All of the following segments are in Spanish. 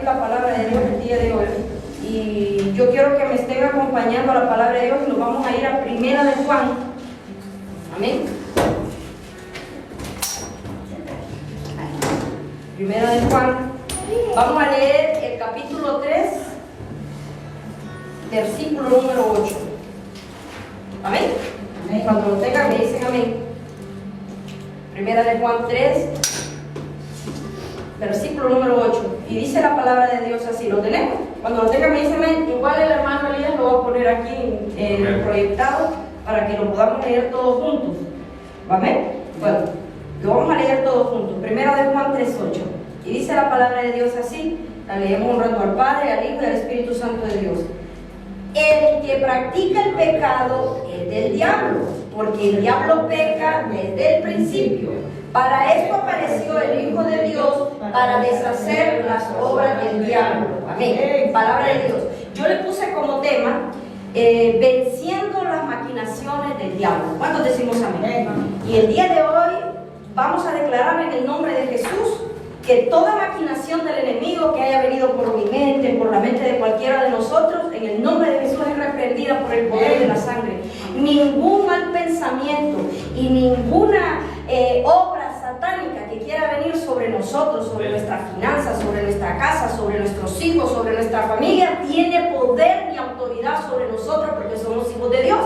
compartir la palabra de Dios el día de hoy. Y yo quiero que me estén acompañando a la palabra de Dios y nos vamos a ir a Primera de Juan. Amén. Primera de Juan. Vamos a leer el capítulo 3, versículo número 8. Amén. Cuando lo tengan me dicen amén. Primera de Juan 3, versículo número 8. Y dice la palabra de Dios así. ¿Lo tenemos? Cuando lo tengan me dicen amén. Igual el hermano Elías lo va a poner aquí proyectado para que lo podamos leer todos juntos. ¿Amén? Bueno, lo vamos a leer todos juntos. Primera de Juan 3, 8. Y dice la palabra de Dios así. La leemos honrando al Padre, al Hijo y al Espíritu Santo de Dios. El que practica el pecado es del diablo, porque el diablo peca desde el principio. Para esto apareció el Hijo de Dios, para deshacer las obras del diablo. Amén. Palabra de Dios. Yo le puse como tema venciendo las maquinaciones del diablo. ¿Cuántos decimos amén? Y el día de hoy vamos a declarar en el nombre de Jesús que toda maquinación del enemigo que haya venido por mi mente, por la mente de cualquiera de nosotros, en el nombre de Jesús es reprendida por el poder de la sangre. Ningún mal pensamiento y ninguna obra satánica que quiera venir sobre nosotros, sobre nuestras finanzas, sobre nuestra casa, sobre nuestros hijos, sobre nuestra familia, tiene poder ni autoridad sobre nosotros porque somos hijos de Dios.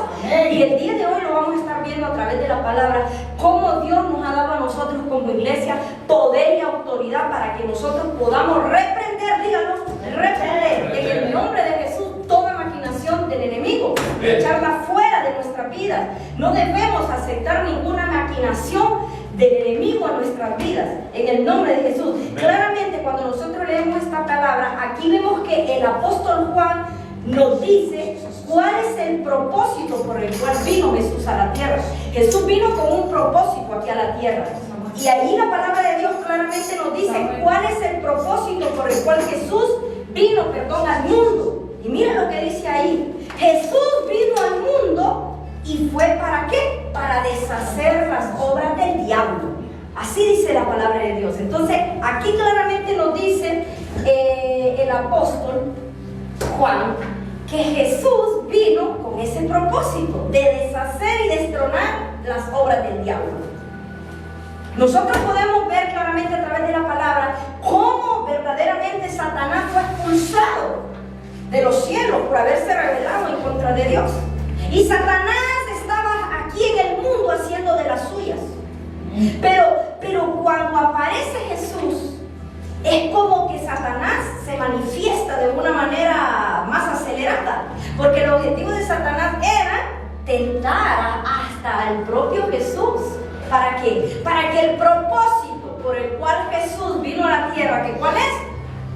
Y el día de hoy lo vamos a estar viendo a través de la palabra, cómo Dios nos ha dado a nosotros como iglesia poder y autoridad para que nosotros podamos reprender, díganos, reprender en el nombre de Jesús toda maquinación del enemigo, echarla fuera de nuestras vidas. No debemos aceptar ninguna maquinación del enemigo a nuestras vidas, en el nombre de Jesús. Claramente cuando nosotros leemos esta palabra, aquí vemos que el apóstol Juan nos dice cuál es el propósito por el cual vino Jesús a la tierra. Jesús vino con un propósito aquí a la tierra. Y ahí la palabra de Dios claramente nos dice cuál es el propósito por el cual Jesús vino, al mundo. Y mira lo que dice ahí. Jesús vino al mundo y fue ¿para qué? Para deshacer las obras del diablo. Así dice la palabra de Dios. Entonces, aquí claramente nos dice el apóstol Juan que Jesús vino con ese propósito de deshacer y destronar las obras del diablo. Nosotros podemos ver claramente a través de la palabra cómo verdaderamente Satanás fue expulsado de los cielos por haberse rebelado en contra de Dios. Y Satanás estaba aquí en el mundo haciendo de las suyas. Pero cuando aparece Jesús, es como que Satanás se manifiesta de una manera más acelerada. Porque el objetivo de Satanás era tentar hasta el propio Jesús. ¿Para qué? Para que el propósito por el cual Jesús vino a la tierra, que ¿cuál es?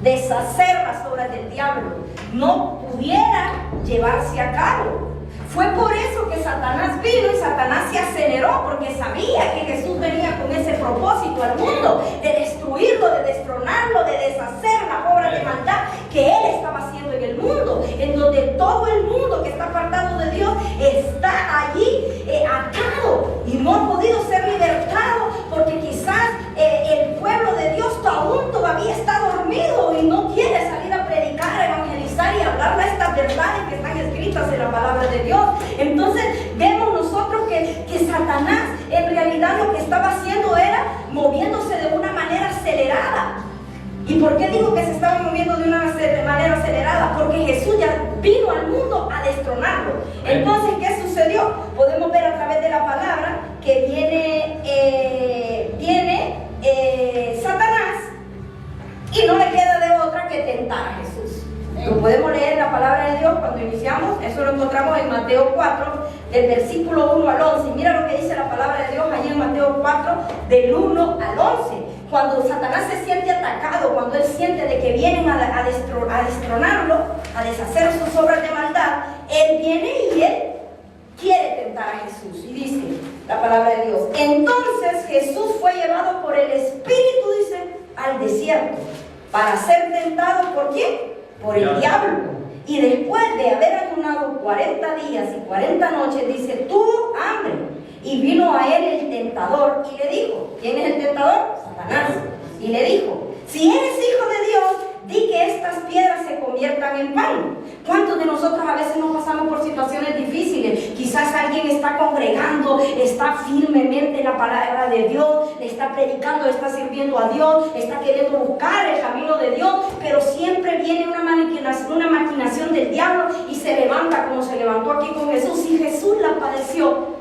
Deshacer las obras del diablo, no pudiera llevarse a cabo. Fue por eso que Satanás vino y Satanás se aceleró, porque sabía que Jesús venía con ese propósito al mundo, de destruirlo, de destronarlo, de deshacer la obra de maldad que Él estaba haciendo en el mundo, en donde todo el mundo que está apartado de Dios está allí atado y no ha podido ser libertado, porque quizás el pueblo de Dios aún todavía está dormido y no quiere salir a predicar, a evangelizar y hablar de estas verdades que están escritas en la palabra de Dios. Entonces vemos nosotros que Satanás en realidad lo que estaba haciendo era moviéndose de una manera acelerada. ¿Y por qué digo que se estaba moviendo de una manera acelerada? Porque Jesús ya vino al mundo a destronarlo. Entonces, ¿qué sucedió? Podemos ver a través de la palabra que viene Satanás y no le queda de otra que tentar a Jesús. Lo podemos leer en la palabra de Dios cuando iniciamos. Eso lo encontramos en Mateo 4, del versículo 1 al 11. Mira lo que dice la palabra de Dios allí en Mateo 4, del 1 al 11. Cuando Satanás se siente atacado, cuando él siente de que vienen a destronarlo, a deshacer sus obras de maldad, él viene y él quiere tentar a Jesús. Y dice la palabra de Dios: entonces Jesús fue llevado por el Espíritu, dice, al desierto, para ser tentado ¿por quién? Por el diablo. Y después de haber ayunado 40 días y 40 noches, dice, tuvo hambre. Y vino a él el tentador y le dijo, ¿quién es el tentador? Satanás. Y le dijo, si eres hijo de Dios, di que estas piedras se conviertan en pan. ¿Cuántos de nosotros a veces nos pasamos por situaciones difíciles? Quizás alguien está congregando, está firmemente en la palabra de Dios, está predicando, está sirviendo a Dios, está queriendo buscar el camino de Dios, pero siempre viene una maquinación del diablo y se levanta como se levantó aquí con Jesús. Y Jesús la padeció.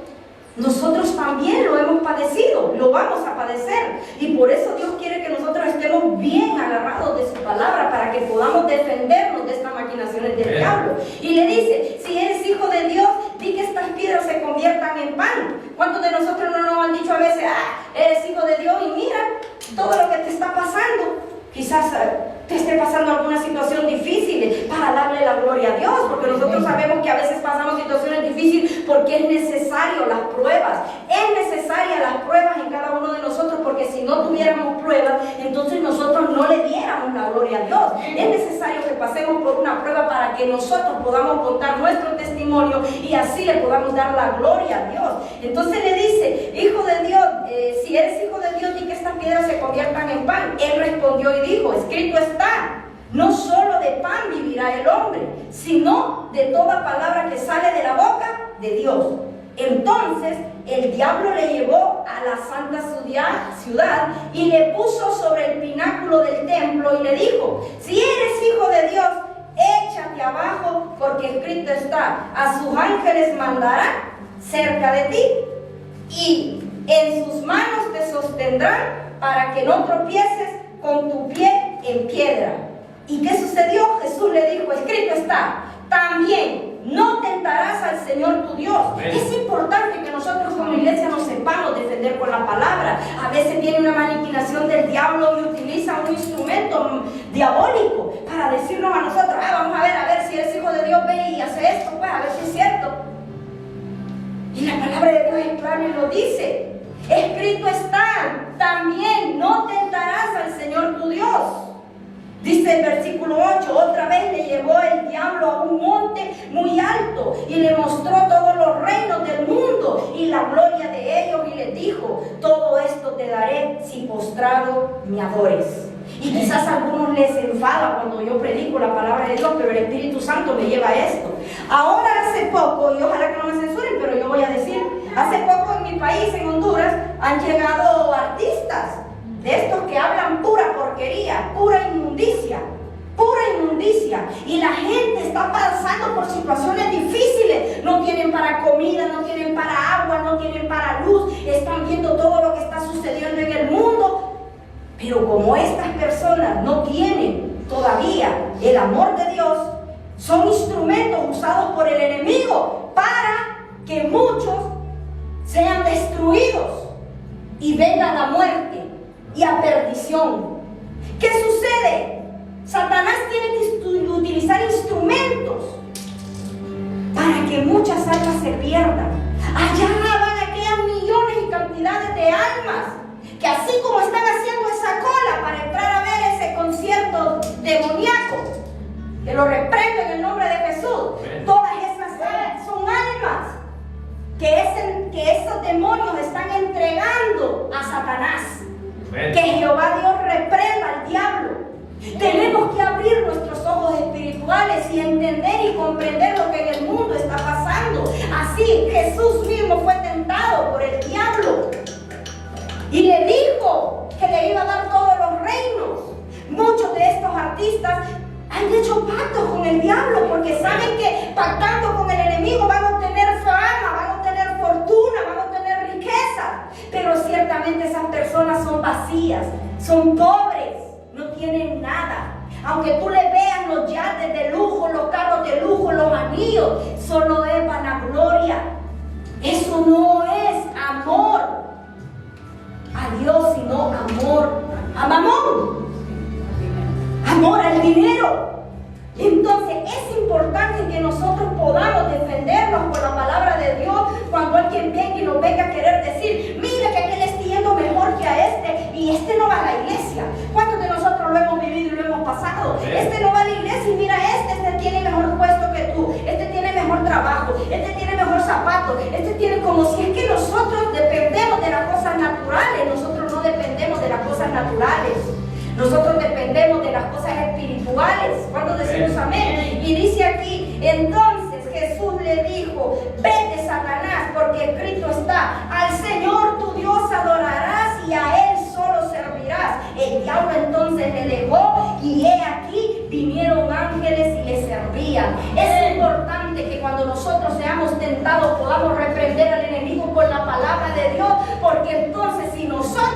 Nosotros también lo hemos padecido, lo vamos a padecer, y por eso Dios quiere que nosotros estemos bien agarrados de su palabra para que podamos defendernos de estas maquinaciones del diablo. Y le dice, si eres hijo de Dios, di que estas piedras se conviertan en pan. ¿Cuántos de nosotros no nos han dicho a veces, eres hijo de Dios y mira todo lo que te está pasando? Quizás te esté pasando alguna situación difícil para darle la gloria a Dios, porque nosotros sabemos que a veces pasamos situaciones difíciles porque es necesario las pruebas. Es necesaria las pruebas en cada uno de nosotros, porque si no tuviéramos pruebas, entonces nosotros no le diéramos la gloria a Dios. Es necesario que pasemos por una prueba para que nosotros podamos contar nuestro testimonio y así le podamos dar la gloria a Dios. Entonces le dice, hijo de Dios, si eres hijo de Dios, di que estas piedras se conviertan en pan. Él respondió y dijo, escrito está, no solo de pan vivirá el hombre, sino de toda palabra que sale de la boca de Dios. Entonces el diablo le llevó a la santa ciudad y le puso sobre el pináculo del templo y le dijo, si eres hijo de Dios, échate abajo, porque escrito está, a sus ángeles mandará cerca de ti y en sus manos te sostendrán para que no tropieces con tu pie en piedra. ¿Y qué sucedió? Jesús le dijo, escrito está, también no tentarás al Señor tu Dios. Es importante que nosotros como iglesia nos sepamos defender con la palabra. A veces viene una maquinación del diablo y utiliza un instrumento diabólico para decirnos a nosotros, vamos a ver si eres hijo de Dios, ve y hace esto, pues a ver si es cierto. Y la palabra de Dios es clara y lo dice. Escrito está, también no tentarás al Señor tu Dios. Dice el versículo 8, otra vez le llevó el diablo a un monte muy alto y le mostró todos los reinos del mundo y la gloria de ellos y le dijo, todo esto te daré si postrado me adores. Y quizás a algunos les enfada cuando yo predico la palabra de Dios, pero el Espíritu Santo me lleva a esto. Ahora hace poco, y ojalá que no me censuren, pero yo voy a decir, hace poco en mi país, en Honduras, han llegado artistas de estos que hablan pura porquería, pura inmundicia, y la gente está pasando por situaciones difíciles, no tienen para comida, no tienen para agua, no tienen para luz, están viendo todo lo que está sucediendo en el mundo. Pero como estas personas no tienen todavía el amor de Dios, son instrumentos usados por el enemigo para que muchos sean destruidos y vengan a muerte y a perdición. ¿Qué sucede? Satanás tiene que utilizar instrumentos para que muchas almas se pierdan. Allá van aquellas millones y cantidades de almas que así como están haciendo esa cola para entrar a ver ese concierto demoníaco, que lo reprendo en el nombre de Jesús, todas esas son almas que esos demonios están entregando a Satanás. Que Jehová Dios reprenda al diablo. Tenemos que abrir nuestros ojos espirituales y entender y comprender lo que en el mundo está pasando. Así Jesús mismo fue tentado por el diablo y le dijo que le iba a dar todos los reinos. Muchos de estos artistas han hecho pactos con el diablo porque saben que pactando con el enemigo van a obtener fama, van a obtener fortuna, van a obtener riqueza. Pero ciertamente esas personas son vacías, son pobres, no tienen nada. Aunque tú le veas los yates de lujo, los carros de lujo, los anillos, solo es vanagloria. Eso no es amor a Dios, sino amor a Mamón, amor al dinero. Entonces es importante que nosotros podamos defendernos por la palabra de Dios cuando alguien venga y nos venga a querer decir, mira que aquel está yendo mejor que a este y este no va a la iglesia. ¿Cuántos de nosotros lo hemos vivido y lo hemos pasado? Este no va a la iglesia y mira este tiene mejor puesto que tú, este tiene mejor trabajo, este tiene mejor zapato, este tiene, como si es que nosotros dependemos de las cosas naturales. Nosotros no dependemos de las cosas naturales, nosotros dependemos de las cosas espirituales.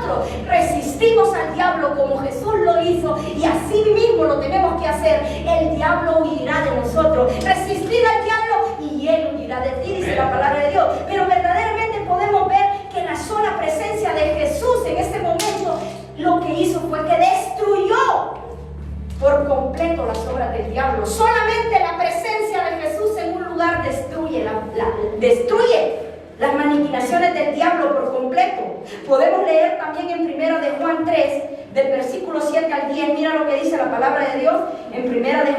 nosotros resistimos al diablo como Jesús lo hizo, y así mismo lo tenemos que hacer, el diablo huirá de nosotros. Resistir al diablo y él huirá de ti, dice la palabra de Dios. Pero verdaderamente podemos ver que la sola presencia de Jesús en ese momento lo que hizo fue que destruyó por completo las obras del diablo. Solamente la presencia de Jesús en un lugar destruye las manipulaciones del diablo por completo. Podemos leer también en 1 de Juan 3, del versículo 7 al 10. Mira lo que dice la palabra de Dios en 1 de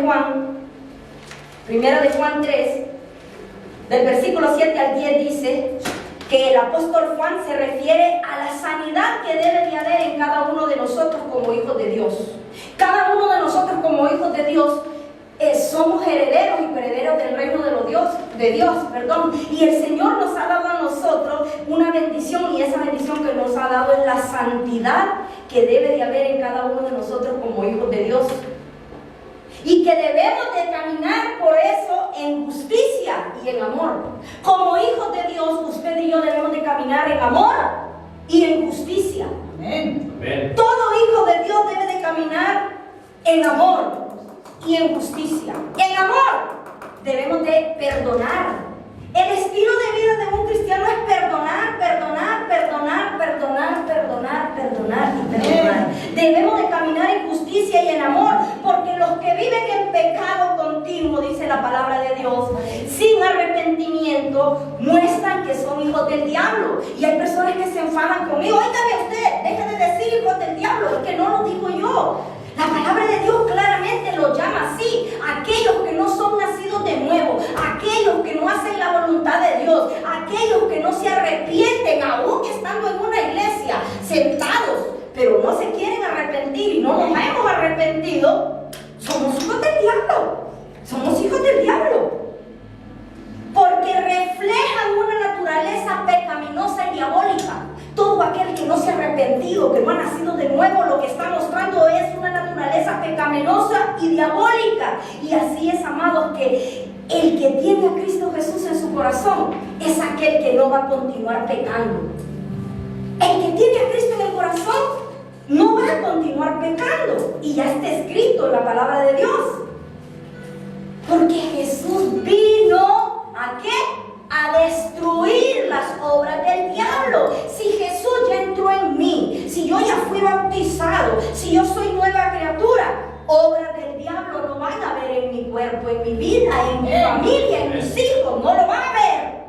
Juan 3, del versículo 7 al 10, dice que el apóstol Juan se refiere a la sanidad que debe de haber en cada uno de nosotros como hijos de Dios. Cada uno de nosotros como hijos de Dios somos herederos y herederos del reino de Dios, y el Señor nos ha dado a nosotros una bendición, y esa bendición que nos ha dado es la santidad que debe de haber en cada uno de nosotros como hijos de Dios, y que debemos de caminar por eso en justicia y en amor. Como hijos de Dios, usted y yo debemos de caminar en amor y en justicia. Amén. Amén. Todo hijo de Dios debe de caminar en amor y en justicia. En amor debemos de perdonar. El estilo de vida de un cristiano es perdonar, perdonar, perdonar, perdonar, perdonar, perdonar y perdonar. Debemos de caminar en justicia y en amor, porque los que viven en pecado continuo, dice la palabra de Dios, sin arrepentimiento, muestran que son hijos del diablo. Y hay personas que se enfadan conmigo. Óigame usted, deje de decir hijos del diablo, es que no lo digo yo. La palabra de Dios claramente lo llama así: aquellos que no son nacidos de nuevo, aquellos que no hacen la voluntad de Dios, aquellos que no se arrepienten, aún estando en una iglesia, sentados, pero no se quieren arrepentir y no nos hemos arrepentido. Somos hijos del diablo, somos hijos del diablo, porque reflejan una naturaleza pecaminosa y diabólica. Todo aquel que no se ha arrepentido, que no ha nacido de nuevo, lo que está mostrando es una naturaleza pecaminosa y diabólica. Y así es, amados, que el que tiene a Cristo Jesús en su corazón es aquel que no va a continuar pecando. El que tiene a Cristo en el corazón no va a continuar pecando. Y ya está escrito en la palabra de Dios. Porque Jesús vino ¿a qué? A destruir las obras del diablo. Si Jesús ya entró en mí, si yo ya fui bautizado, si yo soy nueva criatura, obras del diablo no van a ver en mi cuerpo, en mi vida, en mi familia, en mis hijos, no lo van a ver,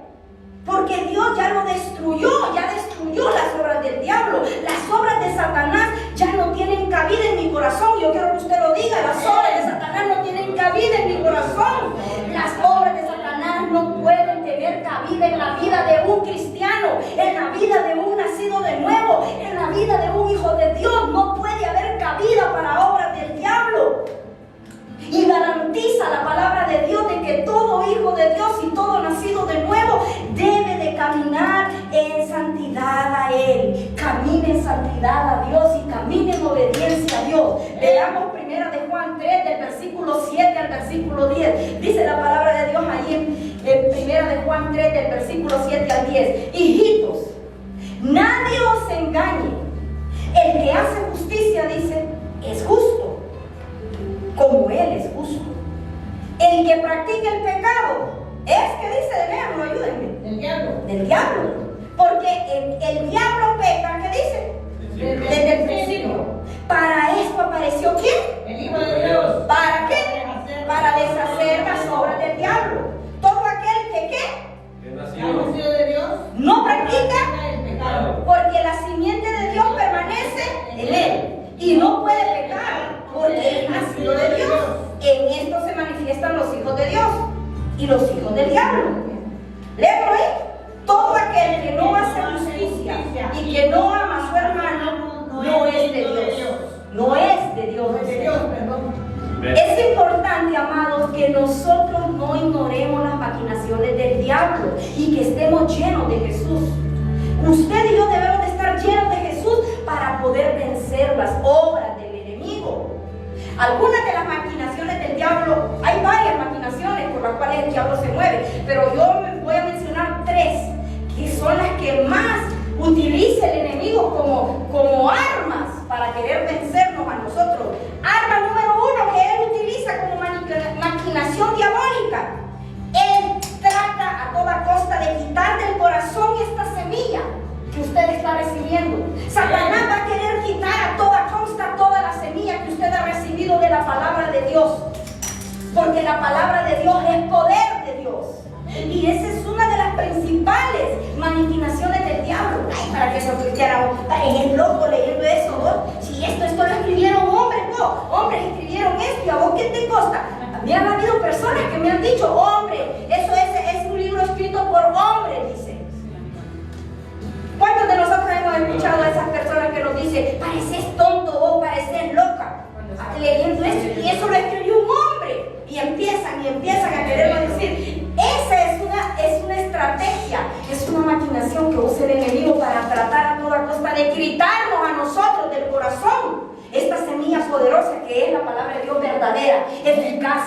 porque Dios ya lo destruyó, ya destruyó las obras del diablo. Las obras de Satanás ya no tienen cabida en mi corazón. Yo quiero que usted lo diga: las obras de Satanás no tienen cabida en mi corazón. Las obras de Satanás no pueden tener cabida en la vida de un cristiano, en la vida de un nacido de nuevo, en la vida de un hijo de Dios. No puede haber cabida para obras del diablo. Y garantiza la palabra de Dios de que todo hijo de Dios y todo nacido de nuevo debe de caminar en santidad a Él. Camine en santidad a Dios y camine en obediencia a Dios. Veamos 1 de Juan 3, del versículo 7 al versículo 10. Dice la palabra de Dios allí en 1 de Juan 3, del versículo 7 al 10. Hijitos, nadie os engañe. El que hace justicia, dice, es justo, como Él es justo. El que practica el pecado es, ¿qué dice? Leanlo, ayúdenme. Del diablo. Del diablo. Porque el diablo peca, ¿qué dice? Desde el principio. Para esto apareció ¿quién? El Hijo de Dios. ¿Para qué? Para deshacer las obras del diablo. Todo aquel que ¿qué? Que nació de Dios no practica el pecado, porque la simiente de Dios permanece en él y no puede pecar, porque es nacido de Dios. En esto se manifiestan los hijos de Dios y los hijos del diablo. Léelo ahí. Todo aquel que no hace justicia y que no ama a su hermano no es de Dios. No es de Dios. Es importante, amados, que nosotros no ignoremos las maquinaciones del diablo y que estemos llenos de Jesús. Usted y yo debemos de estar llenos de Jesús para poder vencer las obras del enemigo. Algunas de las maquinaciones del diablo, hay varias maquinaciones por las cuales el diablo se mueve, pero yo voy a mencionar tres, que son las que más utiliza el enemigo enemigos como armas para querer vencernos a nosotros. Arma número 1 que él utiliza como maquinación diabólica. Él trata a toda costa de quitar del corazón esta semilla que usted está recibiendo. Satanás va a querer quitar a toda costa toda la semilla que usted ha recibido de la palabra de Dios, porque la palabra de Dios es poder de Dios, y esa es una de las principales maquinaciones del diablo. Ay, para que se cristianos, es loco leyendo eso, ¿no? Si esto lo escribieron hombres, no, hombres escribieron esto, ¿y a vos qué te consta? A mí han habido personas que me han dicho, hombre, eso es un libro escrito por hombres, dice. ¿Cuántos de nosotros hemos escuchado a esas personas que nos dicen, pareces tonto, vos pareces loca, leyendo esto, y eso lo escribió un hombre? Y empiezan a querernos decir, esa es una estrategia, es una maquinación que usa el enemigo para tratar a toda costa de gritarnos a nosotros del corazón esta semilla poderosa que es la palabra de Dios verdadera, eficaz,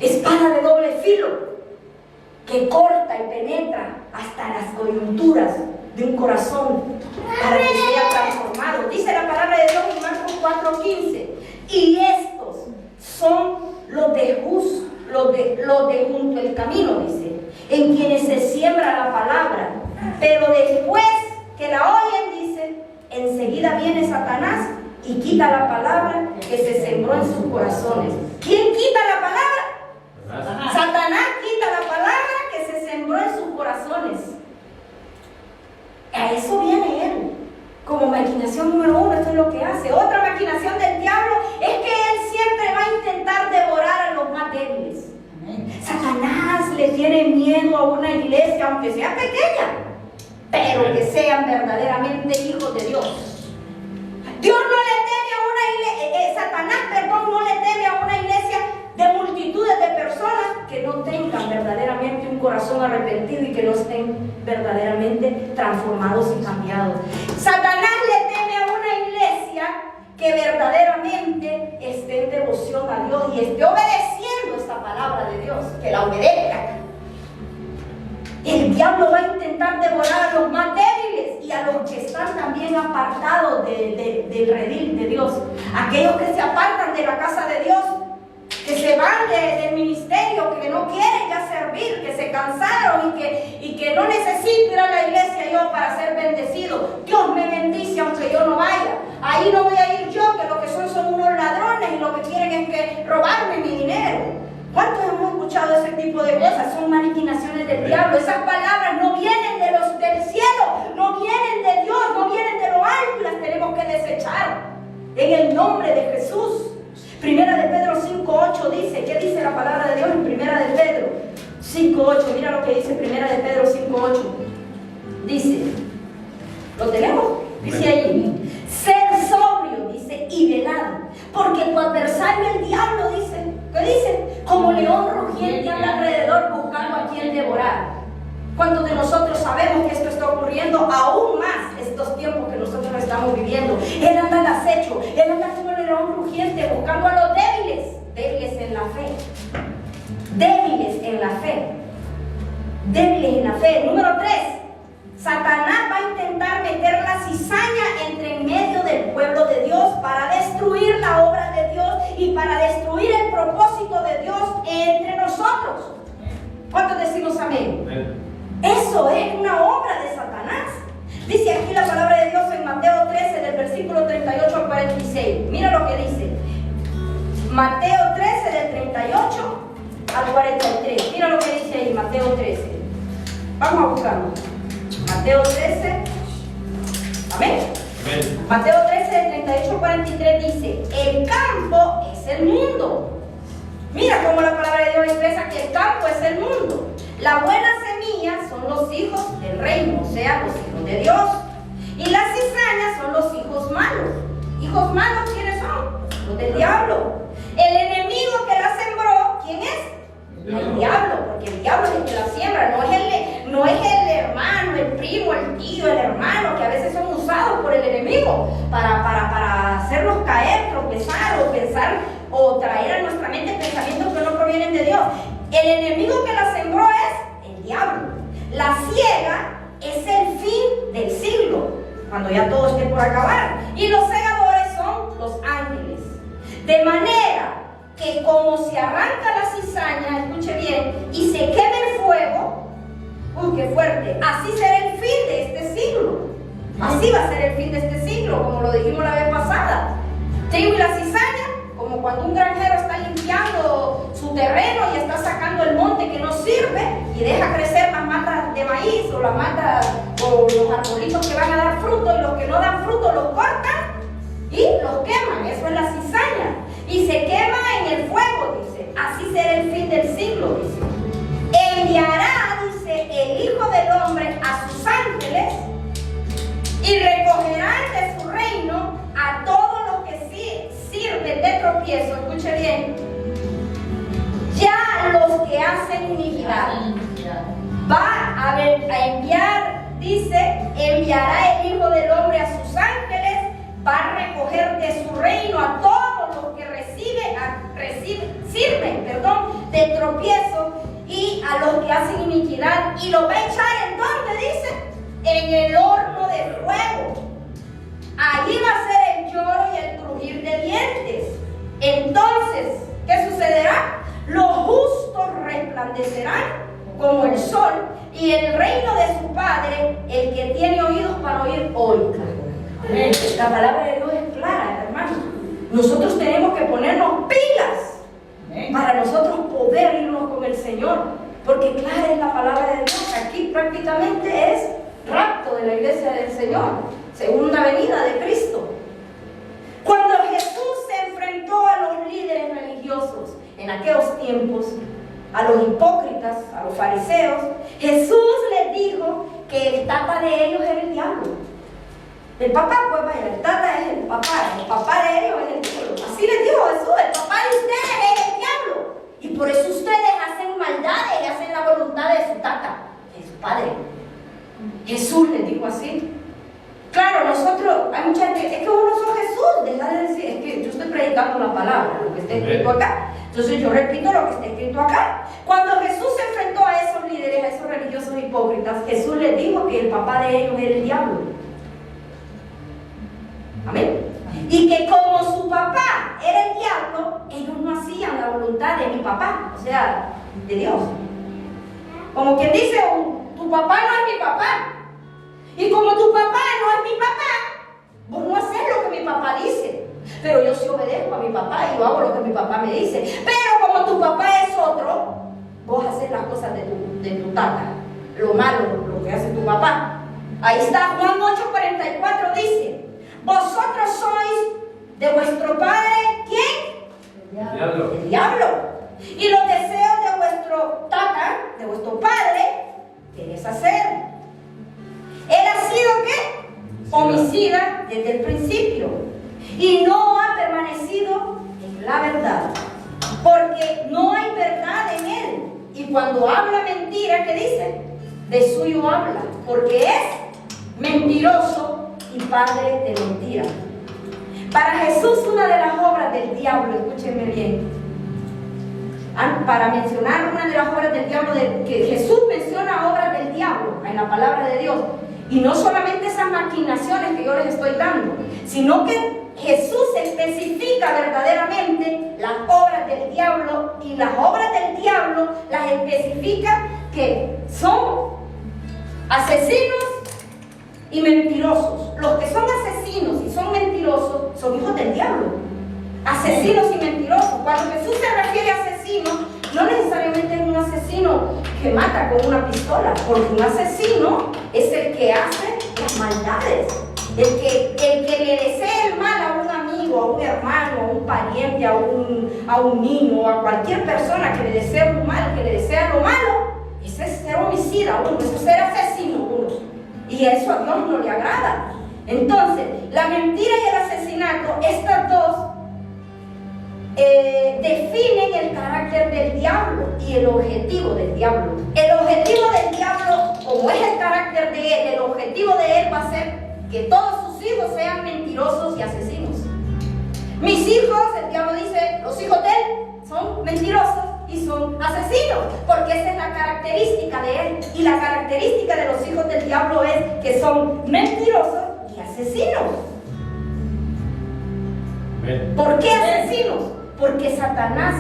espada de doble filo, que corta y penetra hasta las coyunturas de un corazón para que sea transformado. Dice la palabra de Dios en Marcos 4:15, y estos son los de junto el camino, dice, en quienes se siembra la palabra, pero después que la oyen, dice, enseguida viene Satanás y quita la palabra que se sembró en sus corazones. ¿Quién quita la palabra? Satanás quita la palabra que se sembró en sus corazones. A eso viene él, como maquinación número 1. Esto es lo que hace. Otra maquinación del diablo es que él siempre va a intentar devorar a los más débiles. Satanás le tiene miedo a una iglesia, aunque sea pequeña, pero que sean verdaderamente hijos de Dios. Dios no le teme a una iglesia, Satanás, no le teme a una iglesia de multitudes de personas que no tengan verdaderamente un corazón arrepentido y que no estén verdaderamente transformados y cambiados. Satanás le teme a una iglesia que verdaderamente esté en devoción a Dios y esté obedeciendo esta palabra de Dios, que la obedezca. El diablo va a intentar devorar a los más débiles y a los que están también apartados del redil de Dios, aquellos que se apartan de la casa de Dios, que se van del ministerio, que no quieren ya servir, que se cansaron y que no necesito ir a la iglesia yo para ser bendecido. Dios me bendice aunque yo no vaya. Ahí no voy a ir yo, que lo que son unos ladrones y lo que quieren es que robarme mi dinero. ¿Cuántos hemos escuchado ese tipo de cosas? Son maquinaciones del diablo. Esas palabras no vienen del cielo, no vienen de Dios, no vienen de lo alto, y las tenemos que desechar en el nombre de Jesús. Primera de Pedro 5:8 dice, ¿qué dice la palabra de Dios en Primera de Pedro 5:8? Mira lo que dice Primera de Pedro 5:8. Dice, ¿lo tenemos? Dice allí, ser sobrio, dice, y velado, porque tu adversario el diablo, dice, ¿qué dice? Como león rugiente anda alrededor buscando a quien devorar. ¿Cuántos de nosotros sabemos que esto está ocurriendo aún más estos tiempos que nosotros estamos viviendo? Él anda al acecho, él anda como el león rugiente buscando a los débiles, débiles en la fe, débiles en la fe, débiles en la fe. Número 3, Satanás va a intentar meter la cizaña entre en medio del pueblo de Dios para destruir la obra de Dios y para destruir el propósito de Dios entre nosotros. ¿Cuántos decimos amén? Eso es una obra de Satanás. Dice aquí la palabra de Dios en Mateo 13, del versículo 38 al 46. Mira lo que dice. Mateo 13, del 38 al 43. Mira lo que dice ahí, Mateo 13. Vamos a buscarlo. Mateo 13. Amén. Mateo 13, del 38 al 43 dice, el campo es el mundo. Mira cómo la palabra de Dios expresa que el campo es el mundo. La buena semilla son los hijos del reino, o sea, los hijos de Dios. Y las cizañas son los hijos malos. ¿Hijos malos quiénes son? Los del diablo. El enemigo que la sembró, ¿quién es? El diablo, porque el diablo es el que la siembra, no es el hermano, el primo, el tío, el hermano, que a veces son usados por el enemigo para hacernos caer, tropezar o pensar o traer a nuestra mente pensamientos que no provienen de Dios. El enemigo que la sembró es el diablo. La siega es el fin del siglo. cuando ya todo esté por acabar. Y los segadores son los ángeles. De manera que como se arranca la cizaña, escuche bien, y se quema el fuego, ¡uy, qué fuerte! Así será el fin de este siglo. Así va a ser el fin de este siglo, como lo dijimos la vez pasada. Trigo y la cizaña, como cuando un granjero está limpiando su terreno y está sacando el monte que no sirve y deja crecer las matas de maíz o las matas o los arbolitos que van a dar fruto, y los que no dan fruto los cortan y los queman. Eso es la cizaña. Y se quema en el fuego, dice. Así será el fin del siglo, dice. Enviará, dice, el Hijo del Hombre a sus ángeles y recogerán de su reino a todos los que sirven de tropiezo. Escuche bien. Ya los que hacen iniquidad. Va a enviar, dice, enviará el Hijo del Hombre a sus ángeles, va a recoger de su reino a todos los que sirven de tropiezo, y a los que hacen iniquidad, y los va a echar ¿en dónde? Dice, en el horno de fuego. Allí va a ser el lloro y el crujir de dientes. Entonces, ¿qué sucederá? Los justos resplandecerán como el sol, y el reino de su Padre, el que tiene oídos para oír, oiga. La palabra de Dios es clara, hermanos. Nosotros tenemos que ponernos pilas para nosotros poder irnos con el Señor, porque clara es la palabra de Dios. Aquí prácticamente es rapto de la iglesia del Señor, segunda venida de Cristo. Cuando Jesús se enfrentó a los líderes religiosos en aquellos tiempos, a los hipócritas, a los fariseos, Jesús les dijo que el tata de ellos era el diablo. El papá, pues vaya, el tata es el papá de ellos es el diablo. Así les dijo Jesús, el papá de ustedes es el diablo. Y por eso ustedes hacen maldades y hacen la voluntad de su tata, de su padre. Jesús les dijo así. Claro, nosotros, hay mucha gente, es que vos no sos Jesús, deja de decir, es que yo estoy predicando la palabra, lo que está escrito acá. Entonces yo repito lo que está escrito acá. Cuando Jesús se enfrentó a esos líderes, a esos religiosos hipócritas, Jesús les dijo que el papá de ellos era el diablo. Amén. Y que como su papá era el diablo, ellos no hacían la voluntad de mi papá, o sea, de Dios. Como quien dice, tu papá no es mi papá. Y como tu papá no es mi papá, vos no haces lo que mi papá dice. Pero yo sí obedezco a mi papá y yo hago lo que mi papá me dice. Pero como tu papá es otro, vos haces las cosas de tu tata. Lo malo, lo que hace tu papá. Ahí está Juan 8:44, dice: vosotros sois de vuestro padre, ¿quién? El diablo. Y los deseos de vuestro tata, de vuestro padre, queréis hacer. Él ha sido ¿qué? Homicida desde el principio, y no ha permanecido en la verdad, porque no hay verdad en él. Y cuando habla mentira, ¿qué dice? De suyo habla, porque es mentiroso y padre de mentira. Para Jesús, una de las obras del diablo, escúchenme bien, para mencionar una de las obras del diablo, que Jesús menciona obras del diablo en la palabra de Dios, y no solamente esas maquinaciones que yo les estoy dando, sino que Jesús especifica verdaderamente las obras del diablo, y las obras del diablo las especifica que son asesinos y mentirosos. Los que son asesinos y son mentirosos son hijos del diablo. Asesinos y mentirosos. Cuando Jesús se refiere a asesino, no necesariamente es un asesino que mata con una pistola, porque un asesino es el que hace las maldades, el que le desea el mal a un amigo, a un hermano, a un pariente, a un niño, a cualquier persona que le desea un mal, que le desea lo malo. Ese es ser homicida uno, eso es ser asesino uno, y eso a Dios no le agrada. Entonces, la mentira y el asesinato, estas dos definen el carácter del diablo y el objetivo del diablo. El objetivo del diablo, como es el carácter de él, el objetivo de él va a ser que todos sus hijos sean mentirosos y asesinos. Mis hijos, el diablo dice, los hijos de él son mentirosos y son asesinos, porque esa es la característica de él. Y la característica de los hijos del diablo es que son mentirosos y y asesinos. ¿Por qué asesinos? Porque Satanás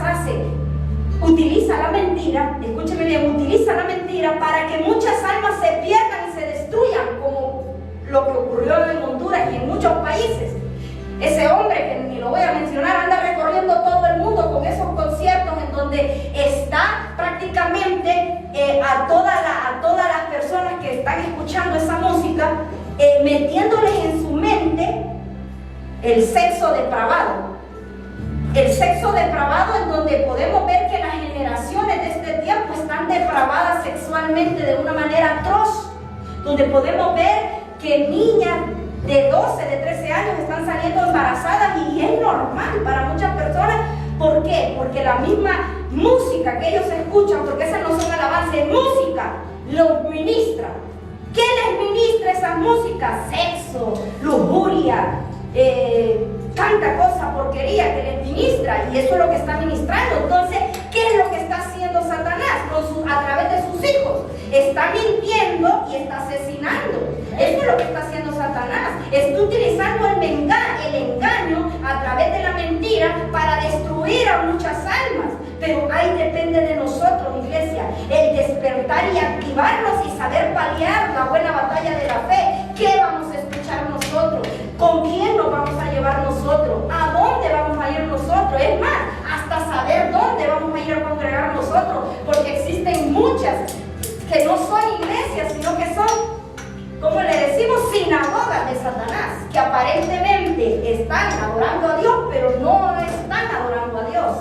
utiliza la mentira, escúcheme bien, utiliza la mentira para que muchas almas se pierdan y se destruyan, como lo que ocurrió en Honduras y en muchos países. Ese hombre, que ni lo voy a mencionar, anda recorriendo todo el mundo con esos conciertos en donde está prácticamente a todas las personas que están escuchando esa música, metiéndoles en su mente el sexo depravado. El sexo depravado, en donde podemos ver que las generaciones de este tiempo están depravadas sexualmente de una manera atroz, donde podemos ver que niñas de 12, de 13 años están saliendo embarazadas, y es normal para muchas personas. ¿Por qué? Porque la misma música que ellos escuchan, porque esas no son alabanzas, es música, los ministra. ¿Qué les ministra esa música? Sexo, lujuria, tanta cosa, porquería que les ministra, y eso es lo que está ministrando. Entonces, ¿qué es lo que está haciendo Satanás a través de sus hijos? Está mintiendo y está asesinando. Eso es lo que está haciendo Satanás. Está utilizando el engaño a través de la mentira para destruir a muchas almas. Pero ahí depende de nosotros, iglesia, el despertar y activarnos y saber paliar la buena batalla de la fe. ¿Qué vamos a escuchar nosotros? ¿Con quién nos vamos a llevar nosotros? ¿A dónde vamos a ir nosotros? Es más, hasta saber dónde vamos a ir a congregar nosotros, porque existen muchas que no son iglesias, sino que son, como le decimos, sinagogas de Satanás, que aparentemente están adorando a Dios, pero no están adorando a Dios.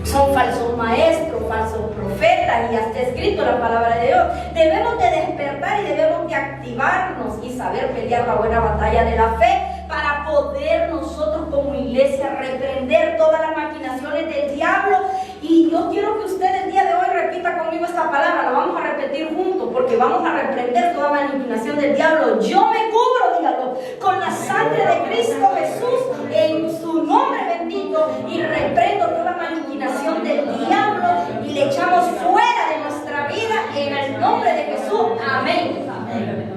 Son falsos maestros, falsos profetas, y hasta escrito la palabra de Dios. Debemos de despertar y debemos de activarnos y saber pelear la buena batalla de la fe, para poder nosotros como iglesia reprender todas las maquinaciones del diablo. Y yo quiero que usted el día de hoy repita conmigo esta palabra, la vamos a repetir juntos, porque vamos a reprender toda maquinación del diablo. Yo me cubro, dígalo, con la sangre de Cristo Jesús, en su nombre bendito, y reprendo toda maquinación del diablo y le echamos fuera de nuestra vida en el nombre de Jesús. Amén.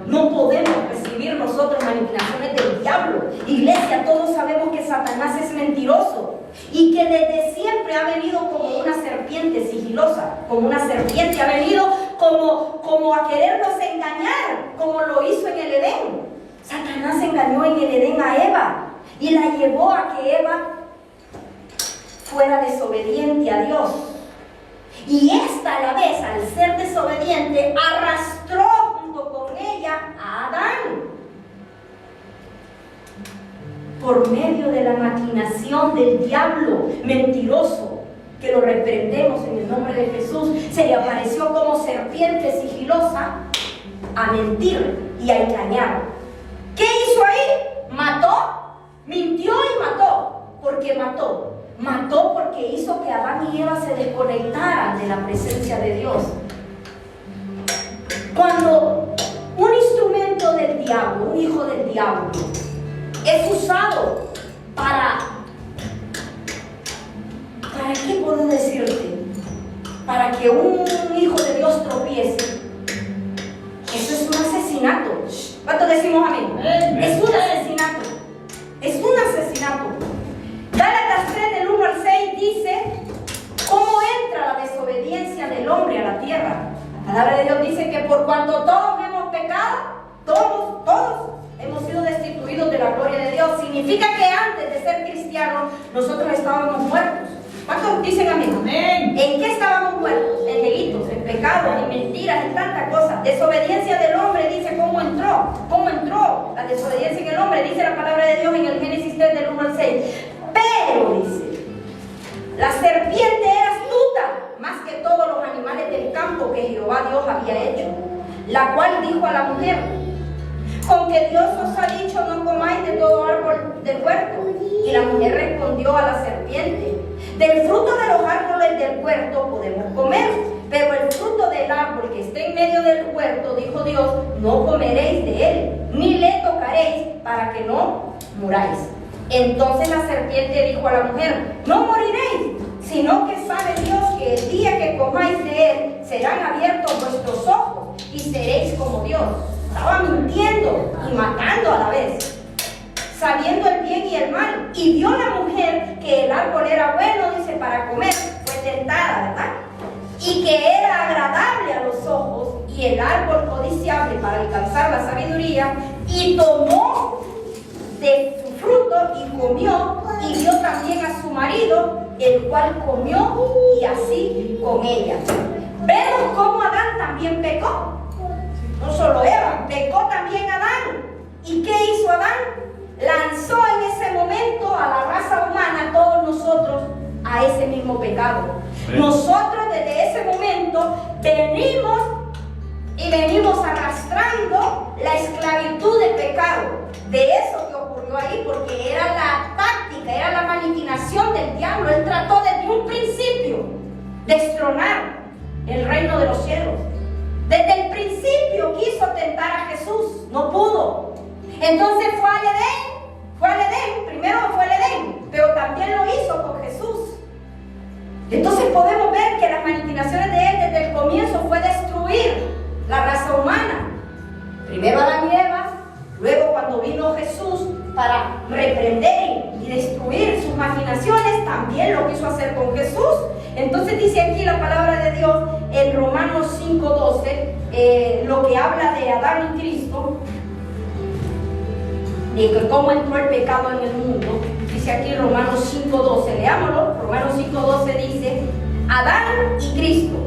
No podemos recibir nosotros manipulaciones del diablo. Iglesia, todos sabemos que Satanás es mentiroso y que desde siempre ha venido como una serpiente sigilosa, como una serpiente, ha venido como a querernos engañar, como lo hizo en el Edén. Satanás engañó en el Edén a Eva y la llevó a que Eva fuera desobediente a Dios. Y esta a la vez, al ser desobediente, arrastró junto con ella a Adán. Por medio de la maquinación del diablo mentiroso, que lo reprendemos en el nombre de Jesús, se le apareció como serpiente sigilosa a mentir y a engañar. ¿Qué hizo ahí? Mató, mintió y mató. ¿Por qué mató? Mató porque hizo que Adán y Eva se desconectaran de la presencia de Dios. Cuando un instrumento del diablo, un hijo del diablo, es usado ¿para qué puedo decirte? Para que un hijo de Dios tropiece. Eso es un asesinato. ¿Cuánto decimos amén? Es un asesinato. Es un asesinato. Gálatas 3 del 1 al 6 dice cómo entra la desobediencia del hombre a la tierra. La palabra de Dios dice que por cuanto todos hemos pecado, todos hemos sido destituidos de la gloria de Dios. Significa que antes de ser cristianos nosotros estábamos muertos. ¿Cuántos dicen amén? Amén. ¿En qué estábamos muertos? En delitos, en pecados, en mentiras, en tantas cosas. Desobediencia del hombre, dice cómo entró la desobediencia en el hombre. Dice la palabra de Dios en el Génesis 3 del 1 al 6. Pero dice, la serpiente era astuta más que todos los animales del campo que Jehová Dios había hecho, la cual dijo a la mujer: con que Dios os ha dicho, no comáis de todo árbol del huerto. Y la mujer respondió a la serpiente: del fruto de los árboles del huerto podemos comer, pero el fruto del árbol que está en medio del huerto, dijo Dios, no comeréis de él, ni le tocaréis, para que no muráis. Entonces la serpiente dijo a la mujer: no moriréis, sino que sabe Dios que el día que comáis de él serán abiertos vuestros ojos y seréis como Dios, estaba mintiendo y matando a la vez, sabiendo el bien y el mal. Y vio la mujer que el árbol era bueno, dice, para comer, fue tentada, ¿verdad? Y que era agradable a los ojos, y el árbol codiciable para alcanzar la sabiduría, y tomó de su fruto y comió, y dio también a su marido, el cual comió, y así con ella. Vemos cómo Adán también pecó. No solo Eva, pecó también Adán. ¿Y qué hizo Adán? Lanzó en ese momento a la raza humana, todos nosotros, a ese mismo pecado. Nosotros desde ese momento venimos arrastrando la esclavitud del pecado, de eso que ocurrió ahí, porque era la táctica, era la maquinación del diablo. Él trató desde un principio destronar el reino de los cielos. Desde el principio quiso tentar a Jesús, no pudo. Entonces fue al Edén, primero fue al Edén, pero también lo hizo con Jesús. Entonces podemos ver que las maquinaciones de él desde el comienzo fue destruir la raza humana. Primero Adán y Eva, luego cuando vino Jesús para reprender y destruir sus maquinaciones, también lo quiso hacer con Jesús. Entonces dice aquí la palabra de Dios en Romanos 5:12, lo que habla de Adán y Cristo, de que cómo entró el pecado en el mundo. Dice aquí Romanos 5:12, leámoslo. Romanos 5:12 dice, Adán y Cristo.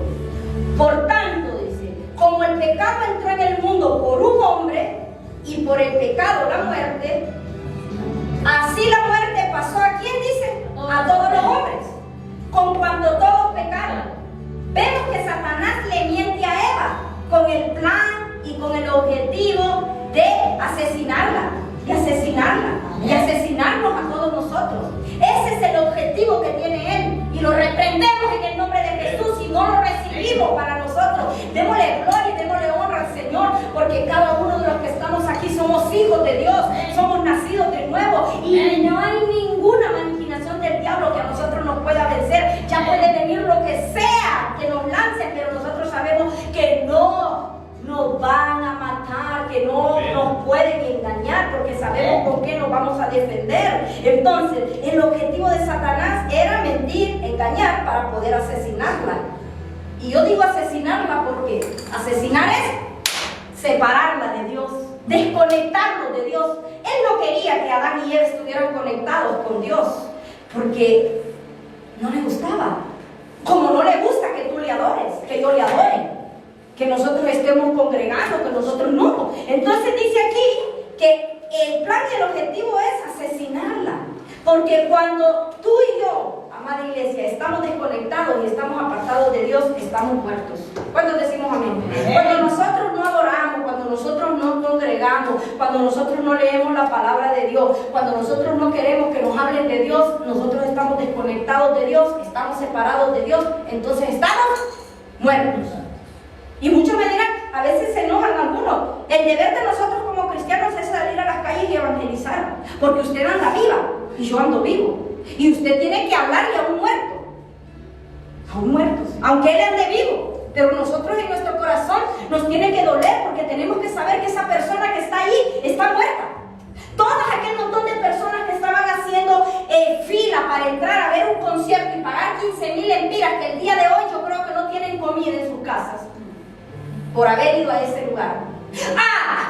Por tanto, dice, como el pecado entró en el mundo por un hombre, y por el pecado la muerte, así la muerte pasó a quién, dice, a todos los hombres, con cuanto todos pecaron. Vemos que Satanás le miente a Eva con el plan y con el objetivo de asesinarla y asesinarnos a todos nosotros. Ese es el objetivo que tiene él, y lo reprendemos en el nombre de Jesús. Y no lo recibimos para nosotros, démosle gloria y démosle honra al Señor, porque cada uno de los que estamos aquí somos hijos de Dios, somos nacidos de nuevo, y no hay ninguna maquinación del diablo que a nosotros nos pueda vencer. Ya puede venir lo que sea que nos lance, pero nosotros sabemos que no nos van a matar, que no nos pueden engañar, porque sabemos con qué nos vamos a defender. Entonces, el objetivo de Satanás era mentir, engañar, para poder asesinarla. Y yo digo asesinarla porque asesinar es separarla de Dios, desconectarnos de Dios. Él no quería que Adán y Eva estuvieran conectados con Dios, porque no le gustaba. Como no le gusta que tú le adores, que yo le adore, que nosotros estemos congregando, que nosotros no. Entonces dice aquí que el plan y el objetivo es asesinarla, porque cuando tú y yo, amada iglesia, estamos desconectados y estamos apartados de Dios, estamos muertos. ¿Cuántos decimos amén? Cuando nosotros no adoramos, cuando nosotros no congregamos, cuando nosotros no leemos la palabra de Dios, cuando nosotros no queremos que nos hablen de Dios, nosotros estamos desconectados de Dios, estamos separados de Dios, entonces estamos muertos. Y muchos me dirán, a veces se enojan algunos. El deber de nosotros como cristianos es salir a las calles y evangelizar, porque usted anda viva y yo ando vivo, y usted tiene que hablarle a un muerto, aunque él ande vivo. Pero nosotros en nuestro corazón nos tiene que doler, porque tenemos que saber que esa persona que está ahí está muerta. Todas aquel montón de personas que estaban haciendo fila para entrar a ver un concierto y pagar 15,000 lempiras, que el día de hoy yo creo que no tienen comida en sus casas por haber ido a ese lugar.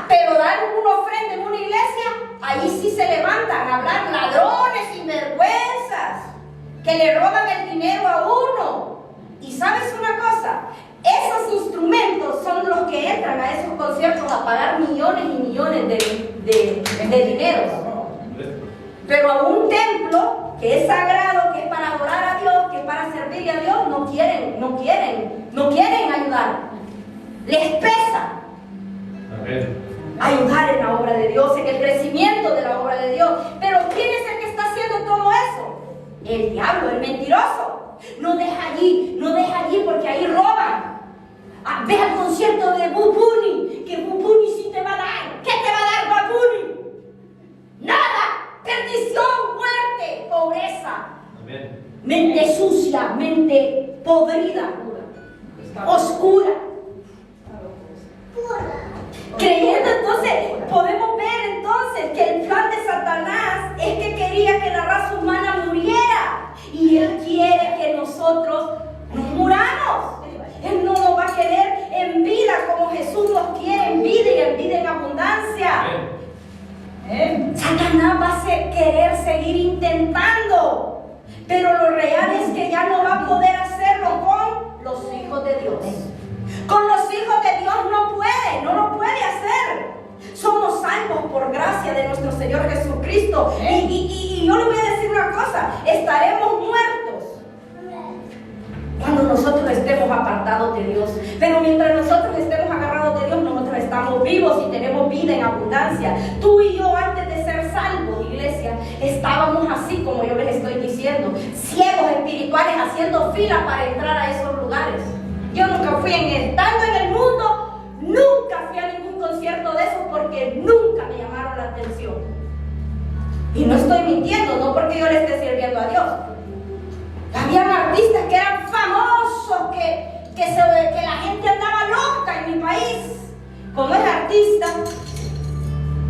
Pero dar una ofrenda en una iglesia, ahí sí se levantan a hablar ladrones, sinvergüenzas, que le roban el dinero a uno. Y sabes una cosa, esos instrumentos son los que entran a esos conciertos a pagar millones y millones de dinero. Pero a un templo que es sagrado, que es para adorar a Dios, que es para servirle a Dios, no quieren ayudar. Les pesa ayudar en la obra de Dios, en el crecimiento de la obra de Dios. Pero ¿quién es el que está haciendo todo eso? El diablo, el mentiroso. No deja allí porque ahí roban. Ve al concierto de Bad Bunny, que Bad Bunny sí te va a dar. ¿Qué te va a dar Bad Bunny? Nada. Perdición, muerte, pobreza. Amén. Mente sucia, mente podrida, oscura. Creyendo Satanás va a querer seguir intentando, pero lo real es que ya no va a poder hacerlo con los hijos de Dios. Con los hijos de Dios no lo puede hacer. Somos salvos por gracia de nuestro Señor Jesucristo. Y yo le voy a decir una cosa, estaremos muertos cuando nosotros estemos apartados de Dios. Pero mientras nosotros estemos agarrados de Dios, nosotros estamos vivos y tenemos vida en abundancia. Tú y yo, antes de ser salvos, iglesia, estábamos así como yo les estoy diciendo, ciegos espirituales, haciendo fila para entrar a esos lugares. Yo nunca fui, estando en el mundo, nunca fui a ningún concierto de esos porque nunca me llamaron la atención. Y no estoy mintiendo, no porque yo le esté sirviendo a Dios. Habían artistas que eran famosos, que la gente andaba loca en mi país. Como es artista,